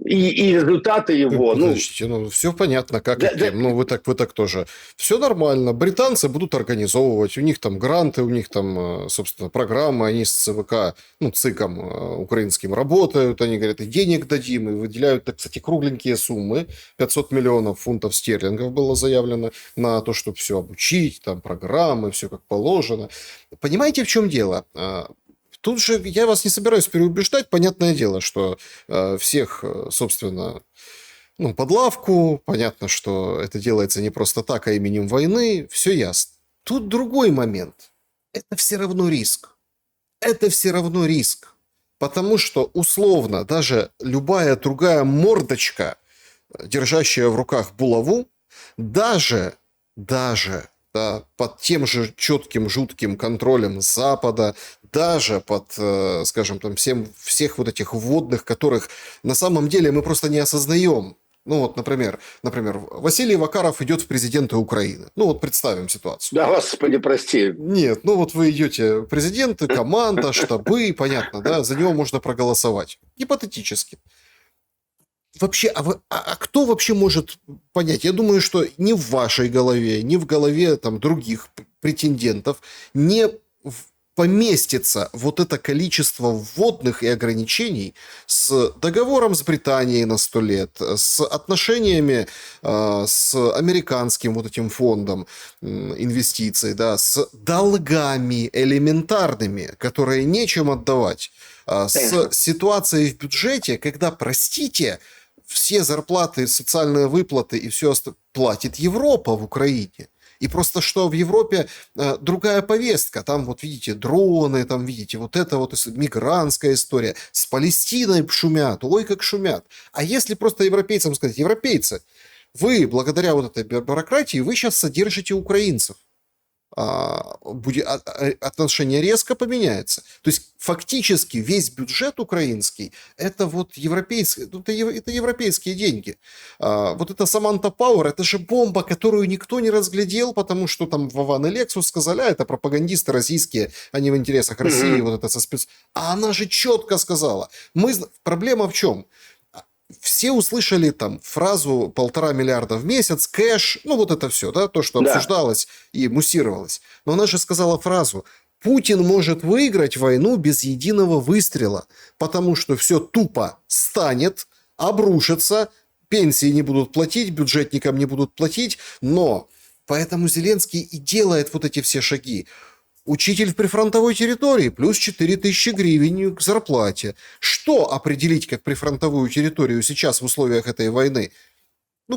и результаты его. Подождите, все понятно, как и кем. Ну, вы так тоже. Все нормально. Британцы будут организовывать. У них там гранты, у них там, собственно, программы. Они с ЦВК, ЦИКом украинским работают. Они говорят, и денег дадим. И выделяют, кстати, кругленькие суммы. 500 миллионов фунтов стерлингов было заявлено на то, чтобы все обучить, там программы, все как положено. Понимаете, в чем дело? Тут же я вас не собираюсь переубеждать. Понятное дело, что всех, собственно, под лавку. Понятно, что это делается не просто так, а именем войны. Все ясно. Тут другой момент. Это все равно риск. Это все равно риск. Потому что, условно, даже любая другая мордочка, держащая в руках булаву, даже под тем же четким, жутким контролем Запада, даже под, скажем, там всех вот этих вводных, которых на самом деле мы просто не осознаем. Например, Василий Вакаров идет в президенты Украины. Представим ситуацию. Да, господи, прости. Нет, вы идете в президенты, команда, штабы, понятно, да, за него можно проголосовать. Гипотетически. Вообще, кто вообще может понять? Я думаю, что ни в вашей голове, ни в голове других претендентов не поместится вот это количество вводных и ограничений с договором с Британией на 100 лет, с отношениями с американским вот этим фондом инвестиций, да, с долгами элементарными, которые нечем отдавать, с ситуацией в бюджете, когда, простите, все зарплаты, социальные выплаты и все платит Европа в Украине. И просто что в Европе другая повестка. Там видите дроны, там видите вот это мигрантская история. С Палестиной шумят, ой как шумят. А если просто европейцам сказать, европейцы, вы благодаря вот этой бюрократии, вы сейчас содержите украинцев. Отношение резко поменяется. То есть фактически весь бюджет украинский это европейские, это европейские деньги. Вот эта Саманта Пауэр, это же бомба, которую никто не разглядел, потому что там Вован и Лексус сказали, это пропагандисты российские, они в интересах России, вот это со спец. А она же четко сказала. Проблема в чем? Все услышали там фразу 1,5 миллиарда в месяц, кэш, это все, да, то, что обсуждалось и муссировалось. Но она же сказала фразу: Путин может выиграть войну без единого выстрела, потому что все тупо станет, обрушится, пенсии не будут платить, бюджетникам не будут платить, но поэтому Зеленский и делает вот эти все шаги. Учитель в прифронтовой территории плюс 4000 гривен к зарплате. Что определить как прифронтовую территорию сейчас в условиях этой войны?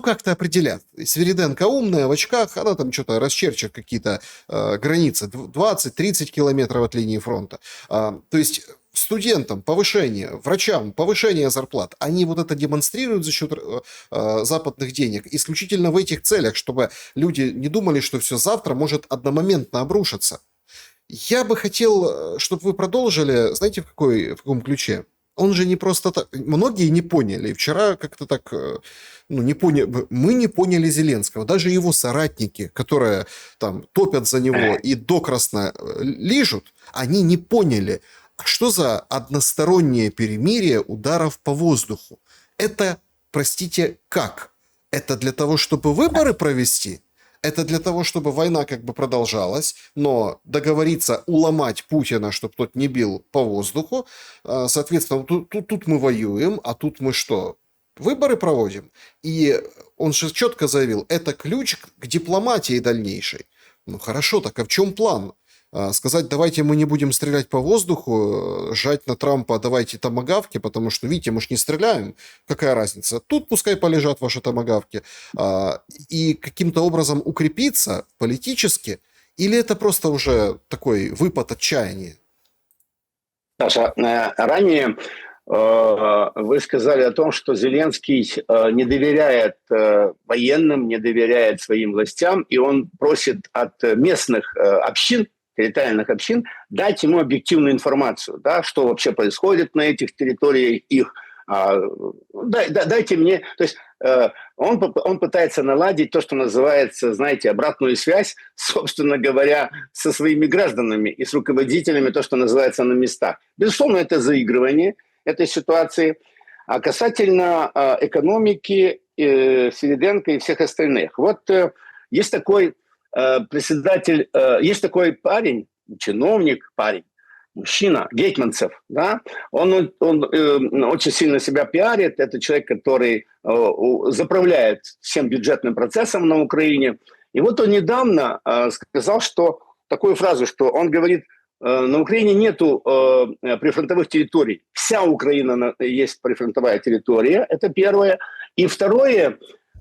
Как-то определят. Свириденко умная, в очках, она там что-то расчерчит какие-то границы. 20-30 километров от линии фронта. То есть студентам повышение, врачам повышение зарплат. Они вот это демонстрируют за счет западных денег исключительно в этих целях, чтобы люди не думали, что все завтра может одномоментно обрушиться. Я бы хотел, чтобы вы продолжили, знаете, в каком ключе? Он же не просто так. Многие не поняли. Вчера как-то так, не поняли. Мы не поняли Зеленского. Даже его соратники, которые там топят за него и докрасно лижут, они не поняли, что за одностороннее перемирие ударов по воздуху. Это, простите, как? Это для того, чтобы выборы провести? Это для того, чтобы война как бы продолжалась, но договориться уломать Путина, чтобы тот не бил по воздуху. Соответственно, тут мы воюем, а тут мы что? Выборы проводим. И он же четко заявил, это ключ к дипломатии дальнейшей. Ну хорошо, так а в чем план? Сказать, давайте мы не будем стрелять по воздуху, жать на Трампа, давайте томагавки, потому что, видите, мы ж не стреляем, какая разница? Тут пускай полежат ваши томагавки. И каким-то образом укрепиться политически, или это просто уже такой выпад отчаяния? Саша, ранее вы сказали о том, что Зеленский не доверяет военным, не доверяет своим властям, и он просит от местных общин, территориальных общин, дать ему объективную информацию, да, что вообще происходит на этих территориях их. Дайте мне, то есть он пытается наладить то, что называется, знаете, обратную связь, собственно говоря, со своими гражданами и с руководителями, то, что называется, на местах. Безусловно, это заигрывание этой ситуации. А касательно экономики, Свириденко и всех остальных. Вот есть такой председатель, есть такой парень, чиновник, парень, мужчина, Гетманцев, да, он очень сильно себя пиарит, это человек, который заправляет всем бюджетным процессом на Украине. И вот он недавно сказал, что такую фразу, что он говорит, на Украине нету прифронтовых территорий, вся Украина есть прифронтовая территория, это первое. И второе,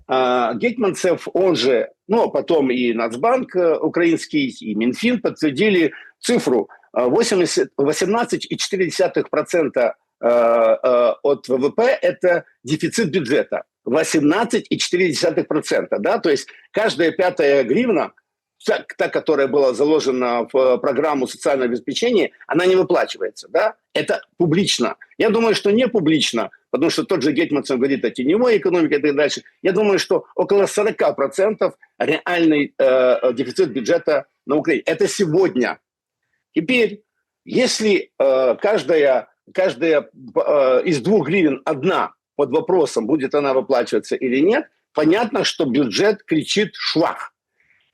Гетманцев, он же, ну, потом и Нацбанк украинский, и Минфин подтвердили цифру 18,4% от ВВП – это дефицит бюджета. 18,4%. Да? То есть каждая пятая гривна, та, которая была заложена в программу социального обеспечения, она не выплачивается. Да? Это публично. Я думаю, что не публично, потому что тот же Гетманцев говорит о теневой экономике и так дальше. Я думаю, что около 40% реальный дефицит бюджета на Украине. Это сегодня. Теперь, если каждая из 2 гривен одна под вопросом, будет она выплачиваться или нет, понятно, что бюджет кричит «швах».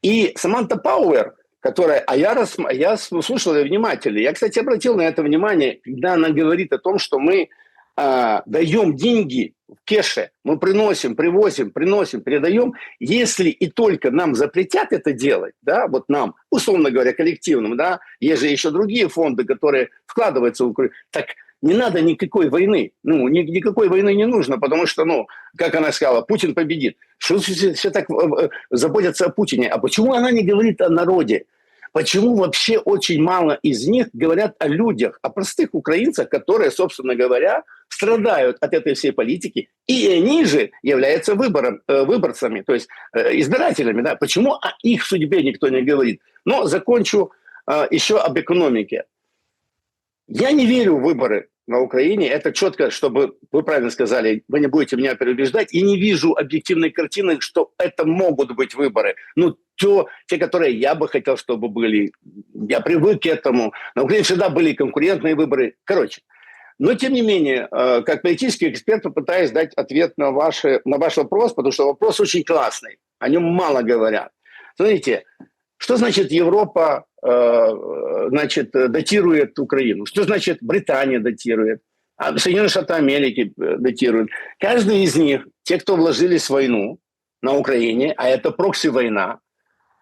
И Саманта Пауэр, которая... я слушал ее внимательно. Я, кстати, обратил на это внимание, когда она говорит о том, что мы даем деньги в кэше, мы приносим, привозим, приносим, передаем, если и только нам запретят это делать, да, вот нам, условно говоря, коллективным, да, есть же еще другие фонды, которые вкладываются в Украину, так не надо никакой войны, ну, никакой войны не нужно, потому что, ну, как она сказала, Путин победит. Что все так заботятся о Путине? А почему она не говорит о народе? Почему вообще очень мало из них говорят о людях, о простых украинцах, которые, собственно говоря, страдают от этой всей политики, и они же являются выборцами, то есть избирателями. Да? Почему о их судьбе никто не говорит? Но закончу еще об экономике. Я не верю в выборы на Украине. Это четко, чтобы вы правильно сказали, вы не будете меня переубеждать. Я не вижу объективной картины, что это могут быть выборы. Ну, те, которые я бы хотел, чтобы были. Я привык к этому. На Украине всегда были конкурентные выборы. Короче. Но, тем не менее, как политический эксперт, попытаюсь дать ответ на ваш вопрос, потому что вопрос очень классный. О нем мало говорят. Смотрите, что значит Европа датирует Украину? Что значит Британия датирует? Соединенные Штаты Америки датируют. Каждый из них, те, кто вложились в войну на Украине, а это прокси-война,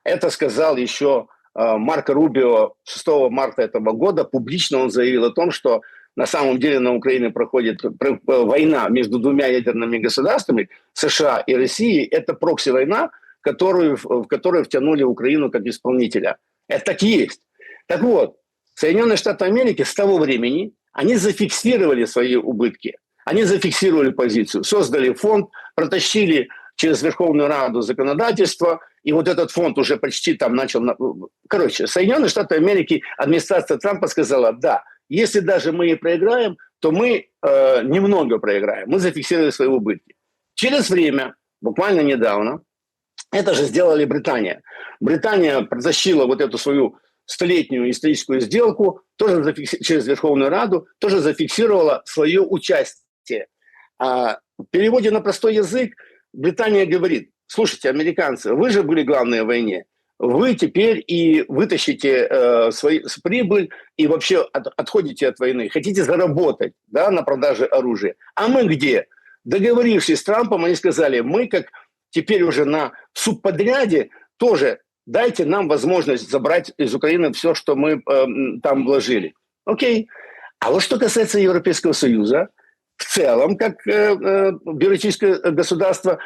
это сказал еще Марко Рубио 6 марта этого года, публично он заявил о том, что на самом деле на Украине проходит война между двумя ядерными государствами, США и Россией. Это прокси-война, в которую втянули Украину как исполнителя. Это так и есть. Так вот, Соединенные Штаты Америки с того времени, они зафиксировали свои убытки. Они зафиксировали позицию, создали фонд, протащили через Верховную Раду законодательство, и вот этот фонд уже почти там начал... Короче, Соединенные Штаты Америки, администрация Трампа сказала, да, если даже мы и проиграем, то мы немного проиграем. Мы зафиксировали свои убытки. Через время, буквально недавно, это же сделали Британия. Британия протащила вот эту свою столетнюю историческую сделку, тоже через Верховную Раду, тоже зафиксировала свое участие. В переводе на простой язык Британия говорит, слушайте, американцы, вы же были главные в войне, вы теперь и вытащите прибыль и вообще отходите от войны. Хотите заработать, да, на продаже оружия. А мы где? Договорившись с Трампом, они сказали, мы как теперь уже на субподряде тоже дайте нам возможность забрать из Украины все, что мы там вложили. Окей. А вот что касается Европейского Союза, в целом, как бюрократическое государство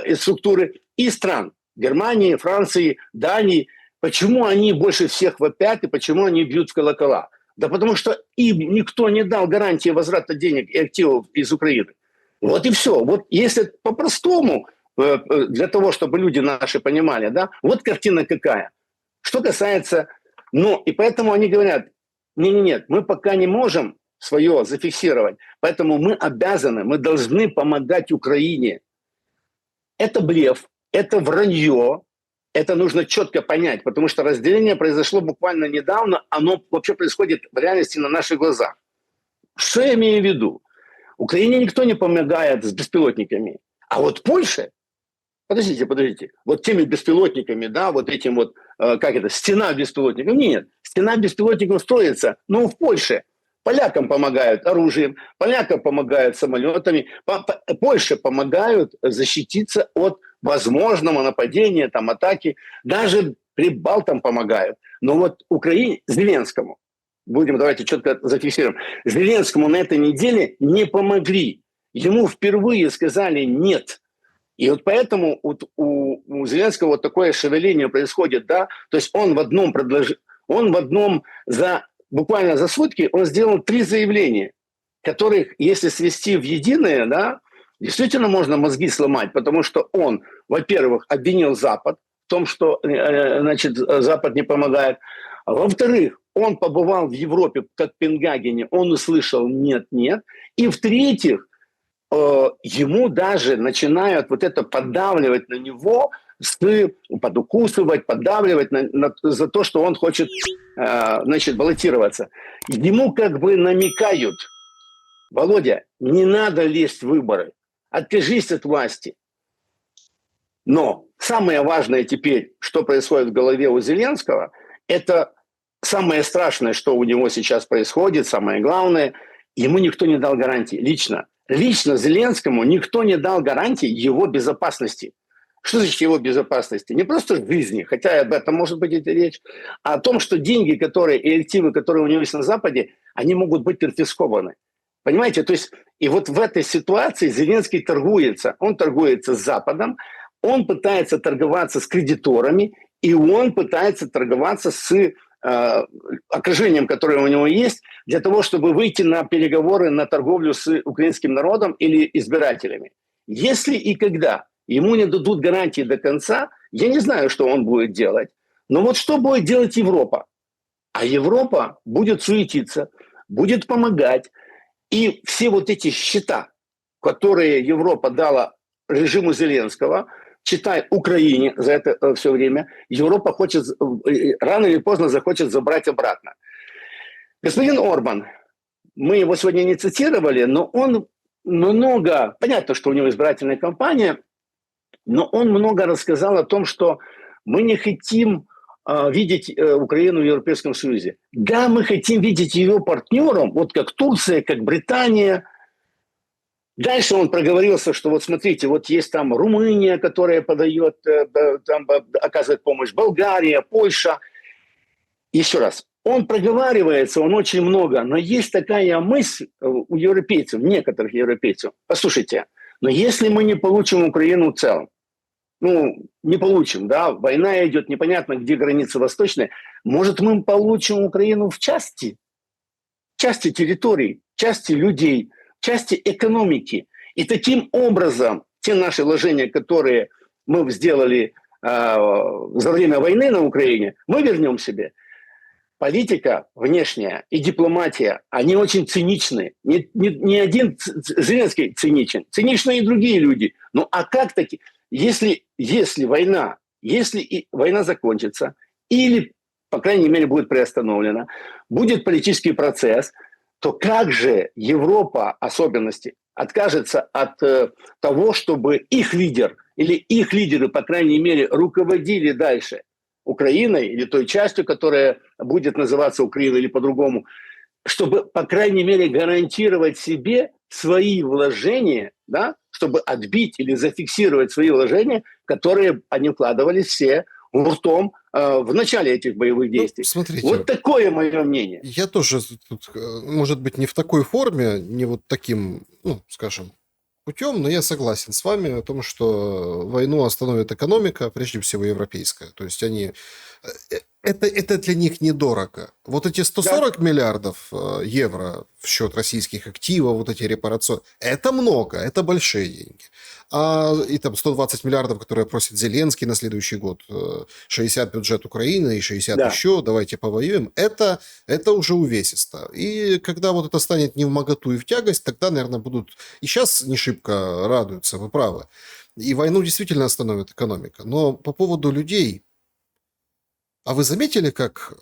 и структуры, и стран Германии, Франции, Дании, почему они больше всех вопят и почему они бьют в колокола? Да потому что им никто не дал гарантии возврата денег и активов из Украины. Вот и все. Вот если по-простому, для того, чтобы люди наши понимали, да, вот картина какая. Что касается, ну, и поэтому они говорят, нет, мы пока не можем свое зафиксировать, поэтому мы обязаны, мы должны помогать Украине. Это блеф, это вранье, это нужно четко понять, потому что разделение произошло буквально недавно, оно вообще происходит в реальности на наших глазах. Что я имею в виду? Украине никто не помогает с беспилотниками, а вот Польше, подождите, вот теми беспилотниками, да, вот этим вот, как это, стена беспилотников, нет, стена беспилотников строится, но в Польше. Полякам помогают оружием, полякам помогают самолетами, Польше помогают защититься от возможного нападения, там, атаки, даже прибалтам помогают. Но вот Украине, Зеленскому, давайте четко зафиксируем, Зеленскому на этой неделе не помогли. Ему впервые сказали «нет». И вот поэтому у Зеленского вот такое шевеление происходит, да, то есть он в одном буквально за сутки он сделал 3 заявления, которых, если свести в единое, да, действительно можно мозги сломать, потому что он, во-первых, обвинил Запад в том, что, значит, Запад не помогает. А во-вторых, он побывал в Европе, как в Копенгагене, он услышал «нет». И в-третьих, ему даже начинают вот это поддавливать на него, подукусывать, поддавливать за то, что он хочет, значит, баллотироваться. Ему как бы намекают: Володя, не надо лезть в выборы, откажись от власти. Но самое важное теперь, что происходит в голове у Зеленского, это самое страшное, что у него сейчас происходит, самое главное, ему никто не дал гарантии лично. Лично Зеленскому никто не дал гарантии его безопасности. Что значит его безопасности? Не просто жизни, хотя об этом может быть идти речь, а о том, что деньги, и активы, которые у него есть на Западе, они могут быть конфискованы. Понимаете? То есть, и вот в этой ситуации Зеленский торгуется. Он торгуется с Западом, он пытается торговаться с кредиторами, и он пытается торговаться с окружением, которое у него есть, для того, чтобы выйти на переговоры, на торговлю с украинским народом или избирателями. Если и когда ему не дадут гарантии до конца, я не знаю, что он будет делать. Но вот что будет делать Европа? А Европа будет суетиться, будет помогать. И все вот эти счета, которые Европа дала режиму Зеленского, читай Украине за это все время, Европа хочет, рано или поздно захочет забрать обратно. Господин Орбан, мы его сегодня не цитировали, но он много, понятно, что у него избирательная кампания, но он много рассказал о том, что мы не хотим видеть Украину в Европейском Союзе. Да, мы хотим видеть ее партнером, вот как Турция, как Британия. Дальше он проговорился, что вот смотрите, вот есть там Румыния, которая подает, там оказывает помощь, Болгария, Польша. Еще раз, он проговаривается, он очень много, но есть такая мысль у европейцев, некоторых европейцев. Послушайте, но если мы не получим Украину в целом, не получим, да, война идет, непонятно, где граница восточная, может, мы получим Украину в части территорий, части людей, части экономики. И таким образом те наши вложения, которые мы сделали за время войны на Украине, мы вернем себе. Политика внешняя и дипломатия, они очень циничны. Не один Зеленский циничен, циничны и другие люди. Ну а как таки, если война закончится, или, по крайней мере, будет приостановлена, будет политический процесс, то как же Европа, особенности, откажется от того, чтобы их лидер или их лидеры, по крайней мере, руководили дальше Украиной или той частью, которая будет называться Украиной или по-другому, чтобы, по крайней мере, гарантировать себе свои вложения, да, чтобы отбить или зафиксировать свои вложения, которые они вкладывали все гуртом в начале этих боевых действий. Смотрите, вот такое мое мнение. Я тоже тут, может быть, не в такой форме, не вот таким, ну, скажем, путем, но я согласен с вами о том, что войну остановит экономика, прежде всего европейская. То есть они... Это для них недорого. Вот эти 140 миллиардов евро в счет российских активов, вот эти репарации, это много, это большие деньги. И там 120 миллиардов, которые просит Зеленский на следующий год, 60 бюджет Украины и 60 еще, давайте повоюем, это уже увесисто. И когда вот это станет не в моготу и в тягость, тогда, наверное, будут... И сейчас не шибко радуются, вы правы. И войну действительно остановит экономика. Но по поводу людей... А вы заметили, как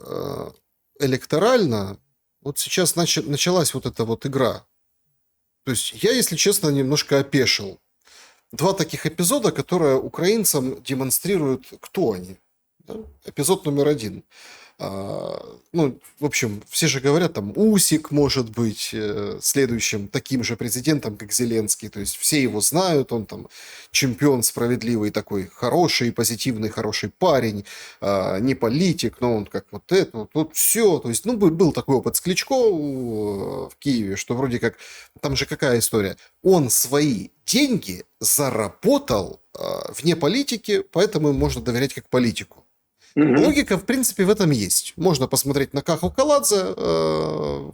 электорально вот сейчас началась вот эта вот игра? То есть я, если честно, немножко опешил. Два таких эпизода, которые украинцам демонстрируют, кто они. Да? Эпизод номер 1. Ну, в общем, все же говорят, там, Усик может быть следующим таким же президентом, как Зеленский. То есть все его знают, он там чемпион справедливый, такой хороший, позитивный, хороший парень, не политик, но он как вот это, вот все. То есть, ну, был такой опыт с Кличко в Киеве, что вроде как, там же какая история? Он свои деньги заработал вне политики, поэтому им можно доверять как политику. Логика, в принципе, в этом есть. Можно посмотреть на Каху Каладзе,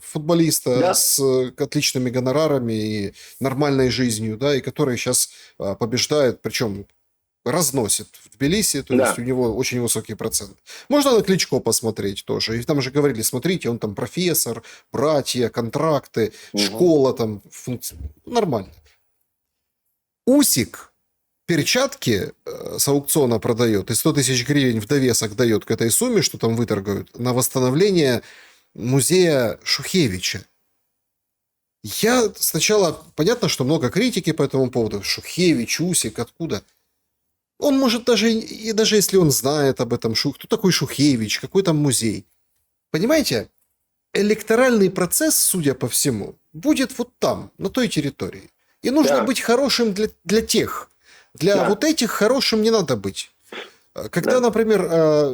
футболиста с отличными гонорарами и нормальной жизнью, да, и который сейчас побеждает, причем разносит в Тбилиси, то есть у него очень высокий процент. Можно на Кличко посмотреть тоже. И там же говорили, смотрите, он там профессор, братья, контракты, школа там, нормально. Усик перчатки с аукциона продает и 100 тысяч гривен в довесок дает к этой сумме, что там выторгуют, на восстановление музея Шухевича. Я сначала... Понятно, что много критики по этому поводу. Шухевич, Усик, откуда? Он может даже если он знает об этом, кто такой Шухевич, какой там музей. Понимаете, электоральный процесс, судя по всему, будет вот там, на той территории. И нужно быть хорошим для тех. Для вот этих хорошим не надо быть. Когда, например,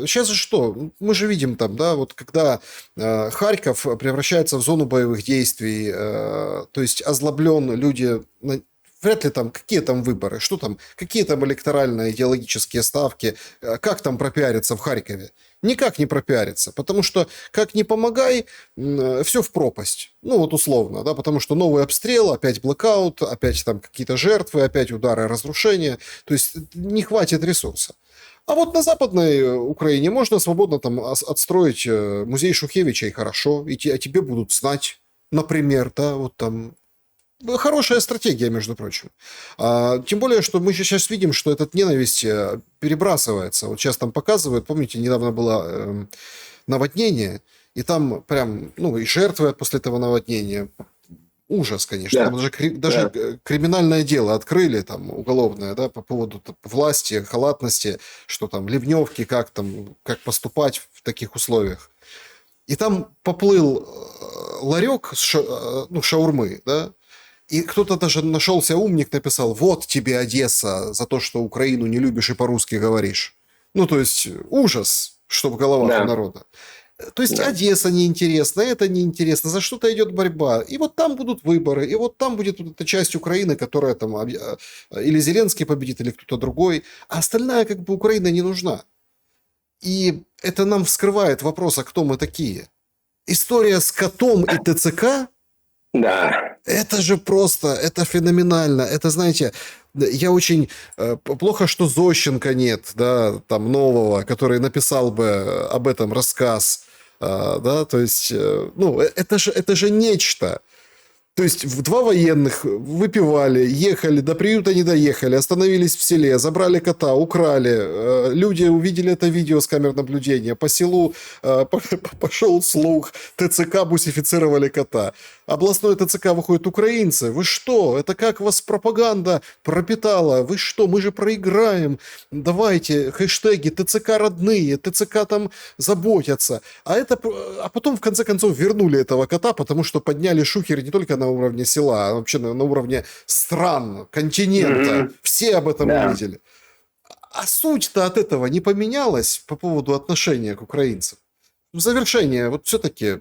сейчас же что? Мы же видим там, да, вот когда Харьков превращается в зону боевых действий, то есть озлоблен, люди... Вряд ли там, какие там выборы, что там, какие там электоральные идеологические ставки, как там пропиариться в Харькове? Никак не пропиариться, потому что как ни помогай, все в пропасть. Ну вот условно, да, потому что новый обстрел, опять блэкаут, опять там какие-то жертвы, опять удары, разрушения, то есть не хватит ресурса. А вот на Западной Украине можно свободно там отстроить музей Шухевича, и хорошо, а тебе будут знать, например, да, вот там... Хорошая стратегия, между прочим. Тем более, что мы сейчас видим, что эта ненависть перебрасывается. Вот сейчас там показывают, помните, недавно было наводнение, и там прям, ну, и жертвы после этого наводнения. Ужас, конечно. Там даже криминальное дело открыли, там, уголовное, да, по поводу власти, халатности, что там, ливневки, как поступать в таких условиях. И там поплыл ларек шаурмы, да, и кто-то даже нашелся умник, написал: вот тебе Одесса за то, что Украину не любишь и по-русски говоришь. Ну, то есть ужас, что в головах у народа. То есть Одесса неинтересна, это неинтересно, за что-то идет борьба. И вот там будут выборы, и вот там будет вот эта часть Украины, которая там или Зеленский победит, или кто-то другой. А остальная как бы Украина не нужна. И это нам вскрывает вопрос, а кто мы такие. История с котом и ТЦК... Да. Это же просто, это феноменально. Это, знаете, я очень... Плохо, что Зощенко нет, да, там, нового, который написал бы об этом рассказ, да, то есть, ну, это же нечто. То есть, два военных выпивали, ехали, до приюта не доехали, остановились в селе, забрали кота, украли. Люди увидели это видео с камер наблюдения. По селу пошел слух, ТЦК бусифицировали кота. областной ТЦК выходят украинцы. Вы что? Это как вас пропаганда пропитала? Вы что? Мы же проиграем. Давайте хэштеги ТЦК родные, ТЦК там заботятся. А потом, в конце концов, вернули этого кота, потому что подняли шухер не только на уровне села, а вообще на уровне стран, континента. Все об этом увидели. А суть-то от этого не поменялась по поводу отношения к украинцам. В завершение, вот все-таки,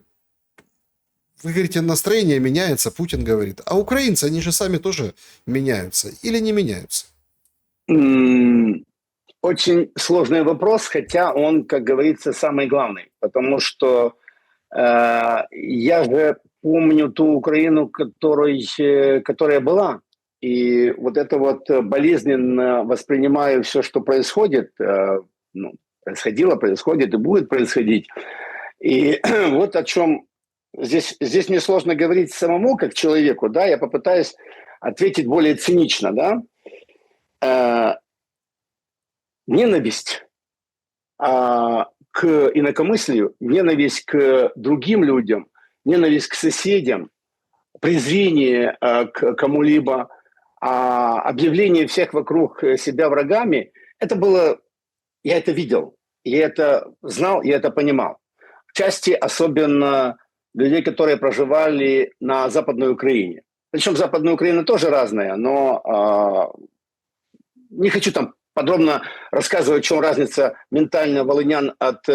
вы говорите, настроение меняется, Путин говорит. А украинцы, они же сами тоже меняются или не меняются? Очень сложный вопрос, хотя он, как говорится, самый главный. Потому что я же помню ту Украину, которая была. И вот это вот болезненно воспринимаю все, что происходит, происходило, происходит и будет происходить. И вот о чем здесь мне сложно говорить самому, как человеку, да, я попытаюсь ответить более цинично, да. Ненависть к инакомыслию, ненависть к другим людям, ненависть к соседям, презрение к кому-либо, объявление всех вокруг себя врагами, это было, я это видел, я это знал, я это понимал. В части особенно людей, которые проживали на Западной Украине. Причем Западная Украина тоже разная, но не хочу там подробно рассказывать, в чем разница ментально волынян от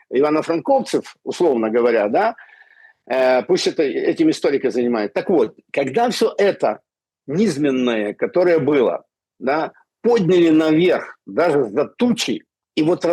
ивано-франковцев, условно говоря, да, пусть этим историки занимаются. Так вот, когда все это низменное, которое было, да, подняли наверх, даже за тучи, и вот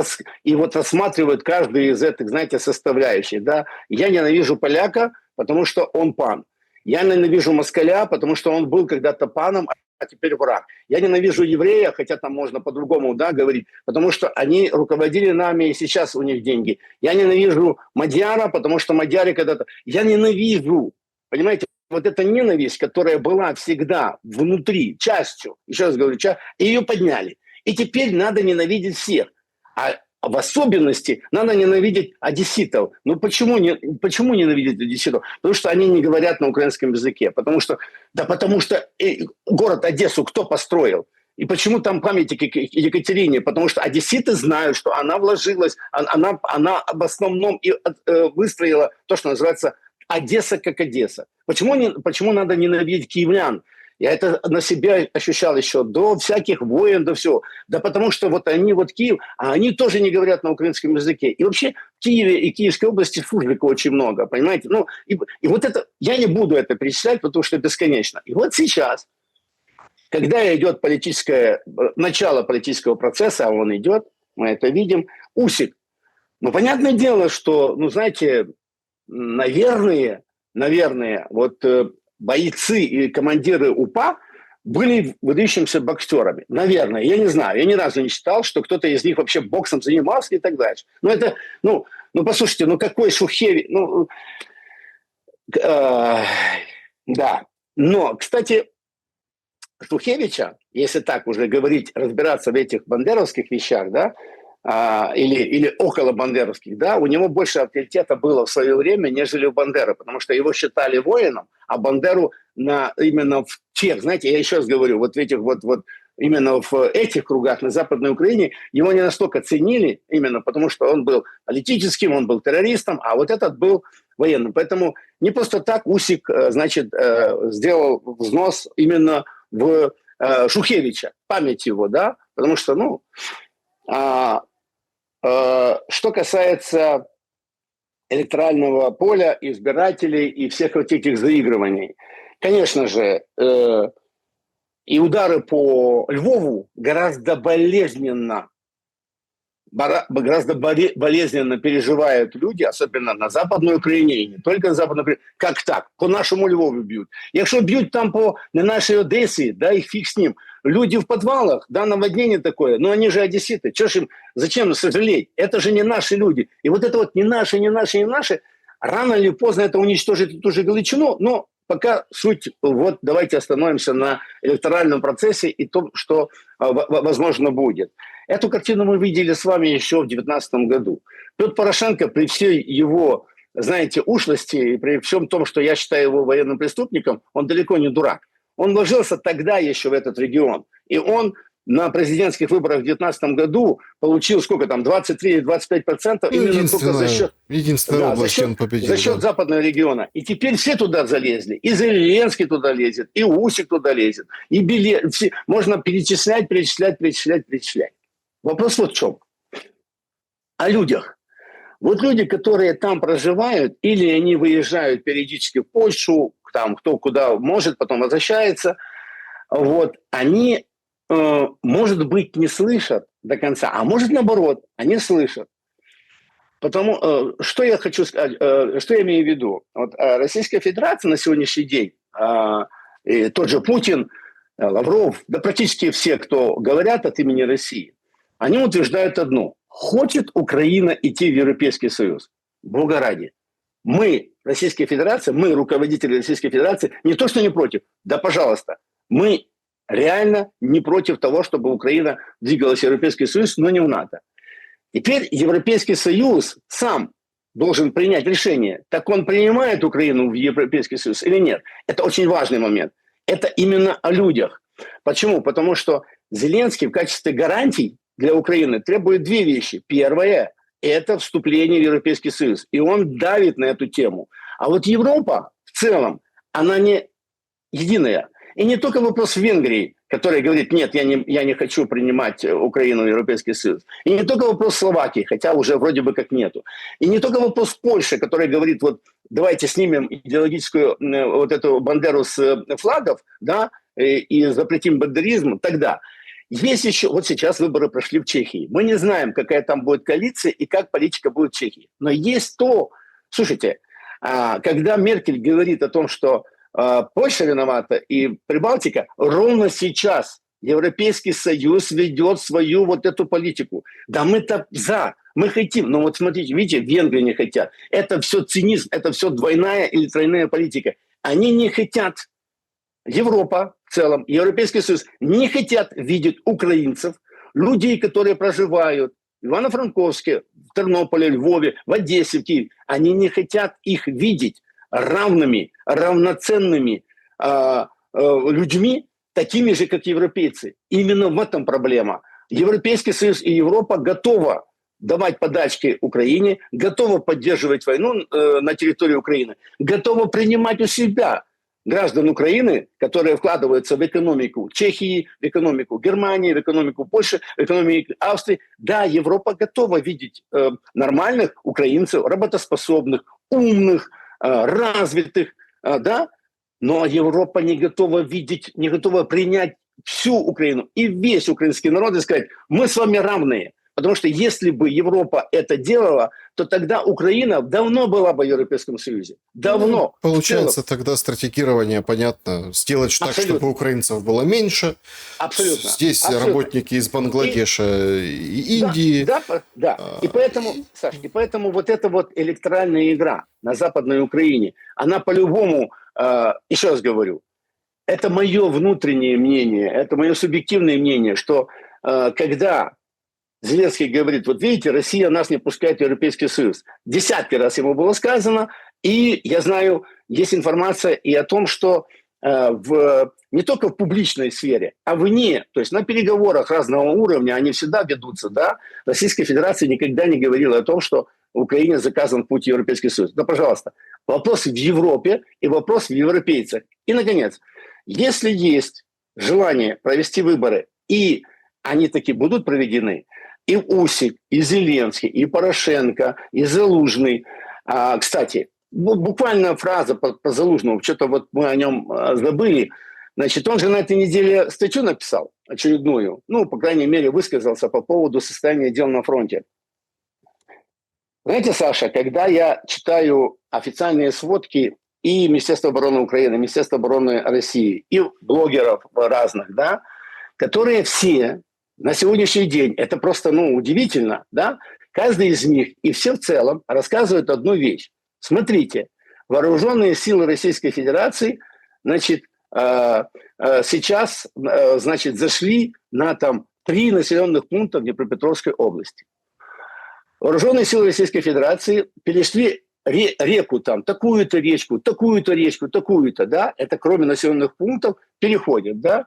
рассматривают каждую из этих, знаете, составляющих, да, я ненавижу поляка, потому что он пан. Я ненавижу москаля, потому что он был когда-то паном, а теперь враг. Я ненавижу еврея, хотя там можно по-другому, да, говорить, потому что они руководили нами, и сейчас у них деньги. Я ненавижу мадьяра, потому что мадьяры когда-то... Я ненавижу, понимаете, вот эта ненависть, которая была всегда внутри, частью, еще раз говорю, ее подняли. И теперь надо ненавидеть всех. А в особенности надо ненавидеть одесситов. Ну почему ненавидеть одесситов? Потому что они не говорят на украинском языке. Потому что город Одессу кто построил? И почему там памятник Екатерине? Потому что одесситы знают, что она вложилась, она в основном выстроила то, что называется Одесса как Одесса. Почему надо ненавидеть киевлян? Я это на себя ощущал еще до всяких войн, до всего. Да потому что вот они, вот Киев, а они тоже не говорят на украинском языке. И вообще в Киеве и Киевской области службиков очень много, понимаете? Ну, и вот это, я не буду это перечислять, потому что это бесконечно. И вот сейчас, когда идет начало политического процесса, а он идет, мы это видим, Усик. Ну, понятное дело, что, ну, знаете, наверное, вот бойцы и командиры УПА были выдающимися боксерами. Наверное, я не знаю. Я ни разу не считал, что кто-то из них вообще боксом занимался и так дальше. Ну, это, послушайте, какой Шухевич, да. Но, кстати, Шухевича, если так уже говорить, разбираться в этих бандеровских вещах, да, или около бандеровских, да, у него больше авторитета было в свое время, нежели у Бандеры, потому что его считали воином, а Бандеру именно в тех, знаете, я еще раз говорю, вот в этих вот именно в этих кругах на Западной Украине его не настолько ценили, именно потому что он был политическим, он был террористом, а вот этот был военным. Поэтому не просто так Усик, значит, сделал взнос именно в Шухевича, память его, да, потому что, что касается электорального поля, избирателей и всех вот этих заигрываний, конечно же, и удары по Львову гораздо болезненно переживают люди, особенно на Западной Україні, і не только на Западной Україні. Как так? По нашему Львову бьют. Якщо бьют там по не нашей Одессе, да, их фиг с ним. Люди в подвалах, да, наводнение такое, но они же одесситы. Зачем сожалеть? Это же не наши люди. И вот это вот не наши, рано или поздно это уничтожит ту же Галичину, но пока суть, вот давайте остановимся на электоральном процессе и том, что возможно будет. Эту картину мы видели с вами еще в 2019 году. Петр Порошенко при всей его знаете, ушлости, и при всем том, что я считаю его военным преступником, он далеко не дурак. Он вложился тогда еще в этот регион. И он на президентских выборах в 2019 году получил сколько там, 23-25% именно только за счет... Единственная область, где он победил. За счет западного региона. И теперь все туда залезли. И Зеленский туда лезет, и Усик туда лезет, и можно перечислять. Вопрос вот в чем. О людях. Вот люди, которые там проживают, или они выезжают периодически в Польшу, там кто куда может, потом возвращается, вот, они, может быть, не слышат до конца, а может, наоборот, они слышат. Потому, что я хочу сказать, что я имею в виду? Вот, Российская Федерация на сегодняшний день, и тот же Путин, Лавров, да практически все, кто говорят от имени России, они утверждают одно. Хочет Украина идти в Европейский Союз? Бога ради. Мы, Российская Федерация, мы, руководители Российской Федерации, не то что не против, да пожалуйста, мы реально не против того, чтобы Украина двигалась в Европейский Союз, но не в НАТО. Теперь Европейский Союз сам должен принять решение, так он принимает Украину в Европейский Союз или нет. Это очень важный момент. Это именно о людях. Почему? Потому что Зеленский в качестве гарантий для Украины требует две вещи. Первое – это вступление в Европейский Союз. И он давит на эту тему. А вот Европа в целом, она не единая. И не только вопрос Венгрии, который говорит, нет, я не хочу принимать Украину в Европейский Союз. И не только вопрос Словакии, хотя уже вроде бы как нету. И не только вопрос Польши, который говорит, вот давайте снимем идеологическую вот эту бандеру с флагов, да, и запретим бандеризм, тогда. Есть еще, вот сейчас выборы прошли в Чехии. Мы не знаем, какая там будет коалиция и как политика будет в Чехии. Но есть то, слушайте, когда Меркель говорит о том, что Польша виновата и Прибалтика, ровно сейчас Европейский Союз ведет свою вот эту политику. Да мы-то за, мы хотим. Но вот смотрите, видите, Венгрия не хотят. Это все цинизм, это все двойная или тройная политика. Они не хотят. Европа в целом, Европейский Союз не хотят видеть украинцев, людей, которые проживают в Ивано-Франковске, в Тернополе, Львове, в Одессе, в Киеве. Они не хотят их видеть равными, равноценными людьми, такими же, как европейцы. Именно в этом проблема. Европейский Союз и Европа готовы давать подачки Украине, готовы поддерживать войну на территории Украины, готовы принимать у себя граждан Украины, которые вкладываются в экономику Чехии, в экономику Германии, в экономику Польши, в экономику Австрии. Да, Европа готова видеть нормальных украинцев, работоспособных, умных, развитых, да, но Европа не готова видеть, не готова принять всю Украину и весь украинский народ и сказать, мы с вами равные. Потому что если бы Европа это делала, то тогда Украина давно была бы в Европейском Союзе. Давно. Получается тогда стратегирование, понятно, сделать так, чтобы украинцев было меньше. Абсолютно. Здесь абсолютно. Работники из Бангладеша и Индии. Да. И поэтому, Саш, вот эта вот электоральная игра на Западной Украине, она по-любому, еще раз говорю, это мое внутреннее мнение, это мое субъективное мнение, что когда Зеленский говорит, вот видите, Россия нас не пускает в Европейский Союз. Десятки раз ему было сказано, и я знаю, есть информация и о том, что не только в публичной сфере, а вне, то есть на переговорах разного уровня, они всегда ведутся, да, Российская Федерация никогда не говорила о том, что Украине заказан путь в Европейский Союз. Да, пожалуйста, вопрос в Европе и вопрос в европейцах. И, наконец, если есть желание провести выборы, и они таки будут проведены, и Усик, и Зеленский, и Порошенко, и Залужный. Кстати, буквально фраза по Залужному, что-то вот мы о нем забыли. Значит, он же на этой неделе статью написал очередную, ну, по крайней мере, высказался по поводу состояния дел на фронте. Знаете, Саша, когда я читаю официальные сводки и Министерства обороны Украины, и Министерства обороны России, и блогеров разных, да, которые все на сегодняшний день, это просто, удивительно, да, каждый из них и все в целом рассказывают одну вещь. Смотрите, вооруженные силы Российской Федерации, значит, сейчас, значит, зашли на 3 населенных пункта в Днепропетровской области. Вооруженные силы Российской Федерации перешли реку там, такую-то речку, такую-то речку, такую-то, да, это кроме населенных пунктов переходят, да,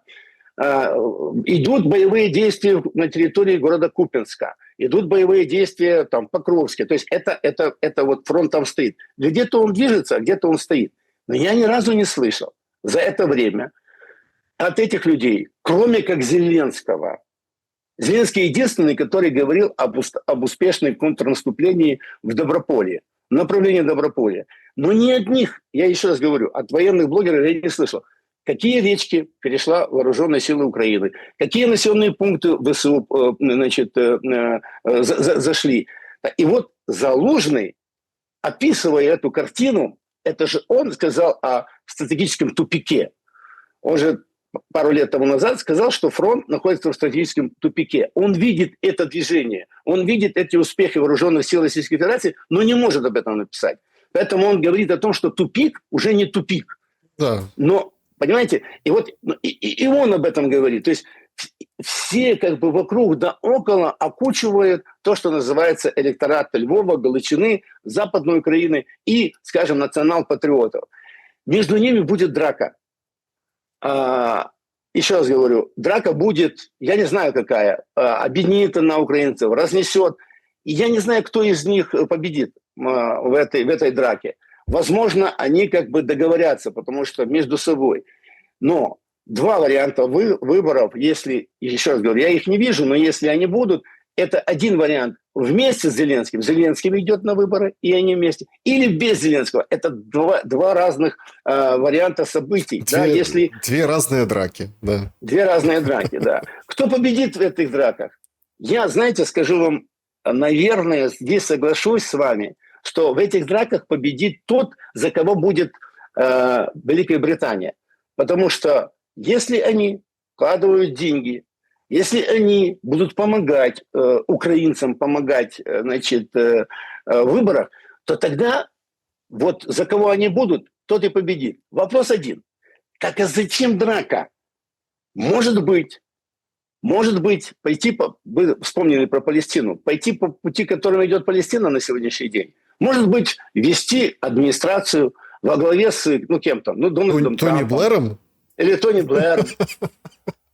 идут боевые действия на территории города Купенска, идут боевые действия там в Покровске, то есть это вот фронт там стоит. Где-то он движется, а где-то он стоит. Но я ни разу не слышал за это время от этих людей, кроме как Зеленского. Зеленский единственный, который говорил об успешном контрнаступлении в Доброполье, в направлении Доброполья. Но ни от них, я еще раз говорю, от военных блогеров я не слышал, какие речки перешла вооруженные силы Украины, какие населенные пункты ВСУ значит, зашли. И вот Залужный, описывая эту картину, это же он сказал о стратегическом тупике. Он же пару лет тому назад сказал, что фронт находится в стратегическом тупике. Он видит это движение, он видит эти успехи вооруженных сил Российской Федерации, но не может об этом написать. Поэтому он говорит о том, что тупик уже не тупик. Да. Но, понимаете, и вот и он об этом говорит. То есть все как бы вокруг да около окучивают то, что называется электорат Львова, Галичины, Западной Украины и, скажем, национал-патриотов. Между ними будет драка. Еще раз говорю, драка будет, я не знаю какая, объединит она украинцев, разнесет. И я не знаю, кто из них победит в этой драке. Возможно, они как бы договорятся, потому что между собой. Но два варианта выборов, если, еще раз говорю, я их не вижу, но если они будут, это один вариант вместе с Зеленским. Зеленский идет на выборы, и они вместе. Или без Зеленского. Это два разных варианта событий. Две разные драки. Да. Две разные драки, да. Кто победит в этих драках? Я, знаете, скажу вам, наверное, здесь соглашусь с вами, что в этих драках победит тот, за кого будет Великая Британия. Потому что если они вкладывают деньги, если они будут помогать украинцам, помогать значит, в выборах, то тогда вот за кого они будут, тот и победит. Вопрос один. Так а зачем драка? Может быть, пойти вы вспомнили про Палестину, пойти по пути, которым идет Палестина на сегодняшний день. Может быть, вести администрацию во главе с, кем там, Дональдом Тони Блэром? Или Тони Блэром.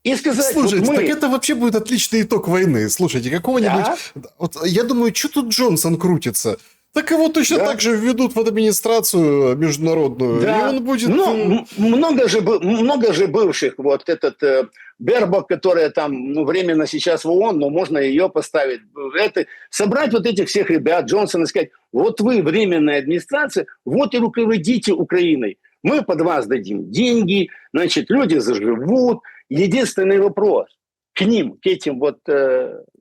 И сказать, слушайте, так это вообще будет отличный итог войны. Слушайте, какого-нибудь... Да? Вот, я думаю, что тут Джонсон крутится? Так его точно так же введут в администрацию международную. Да. И он будет... много же бывших. Вот этот Бербок, которая там временно сейчас в ООН, но можно ее поставить. Собрать вот этих всех ребят, Джонсона, и сказать, вот вы временная администрация, вот и руководите Украиной. Мы под вас дадим деньги, значит, люди заживут. Единственный вопрос к ним, к этим вот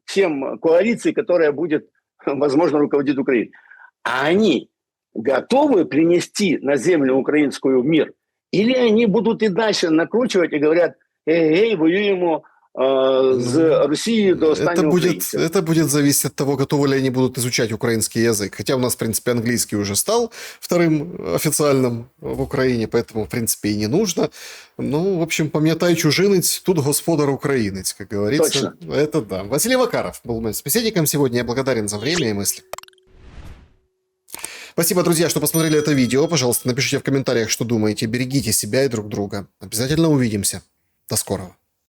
всем коалиции, которая будет, возможно, руководить Украиной. А они готовы принести на землю украинскую мир? Или они будут и дальше накручивать и говорят, воюем с Россией до останнего украинца? Это будет зависеть от того, готовы ли они будут изучать украинский язык. Хотя у нас, в принципе, английский уже стал вторым официальным в Украине, поэтому, в принципе, и не нужно. Ну, в общем, пам'ятай чужинець, тут господар українець, как говорится. Точно. Это да. Василий Вакаров был моим собеседником сегодня. Я благодарен за время и мысли. Спасибо, друзья, что посмотрели это видео. Пожалуйста, напишите в комментариях, что думаете. Берегите себя и друг друга. Обязательно увидимся. До скорого.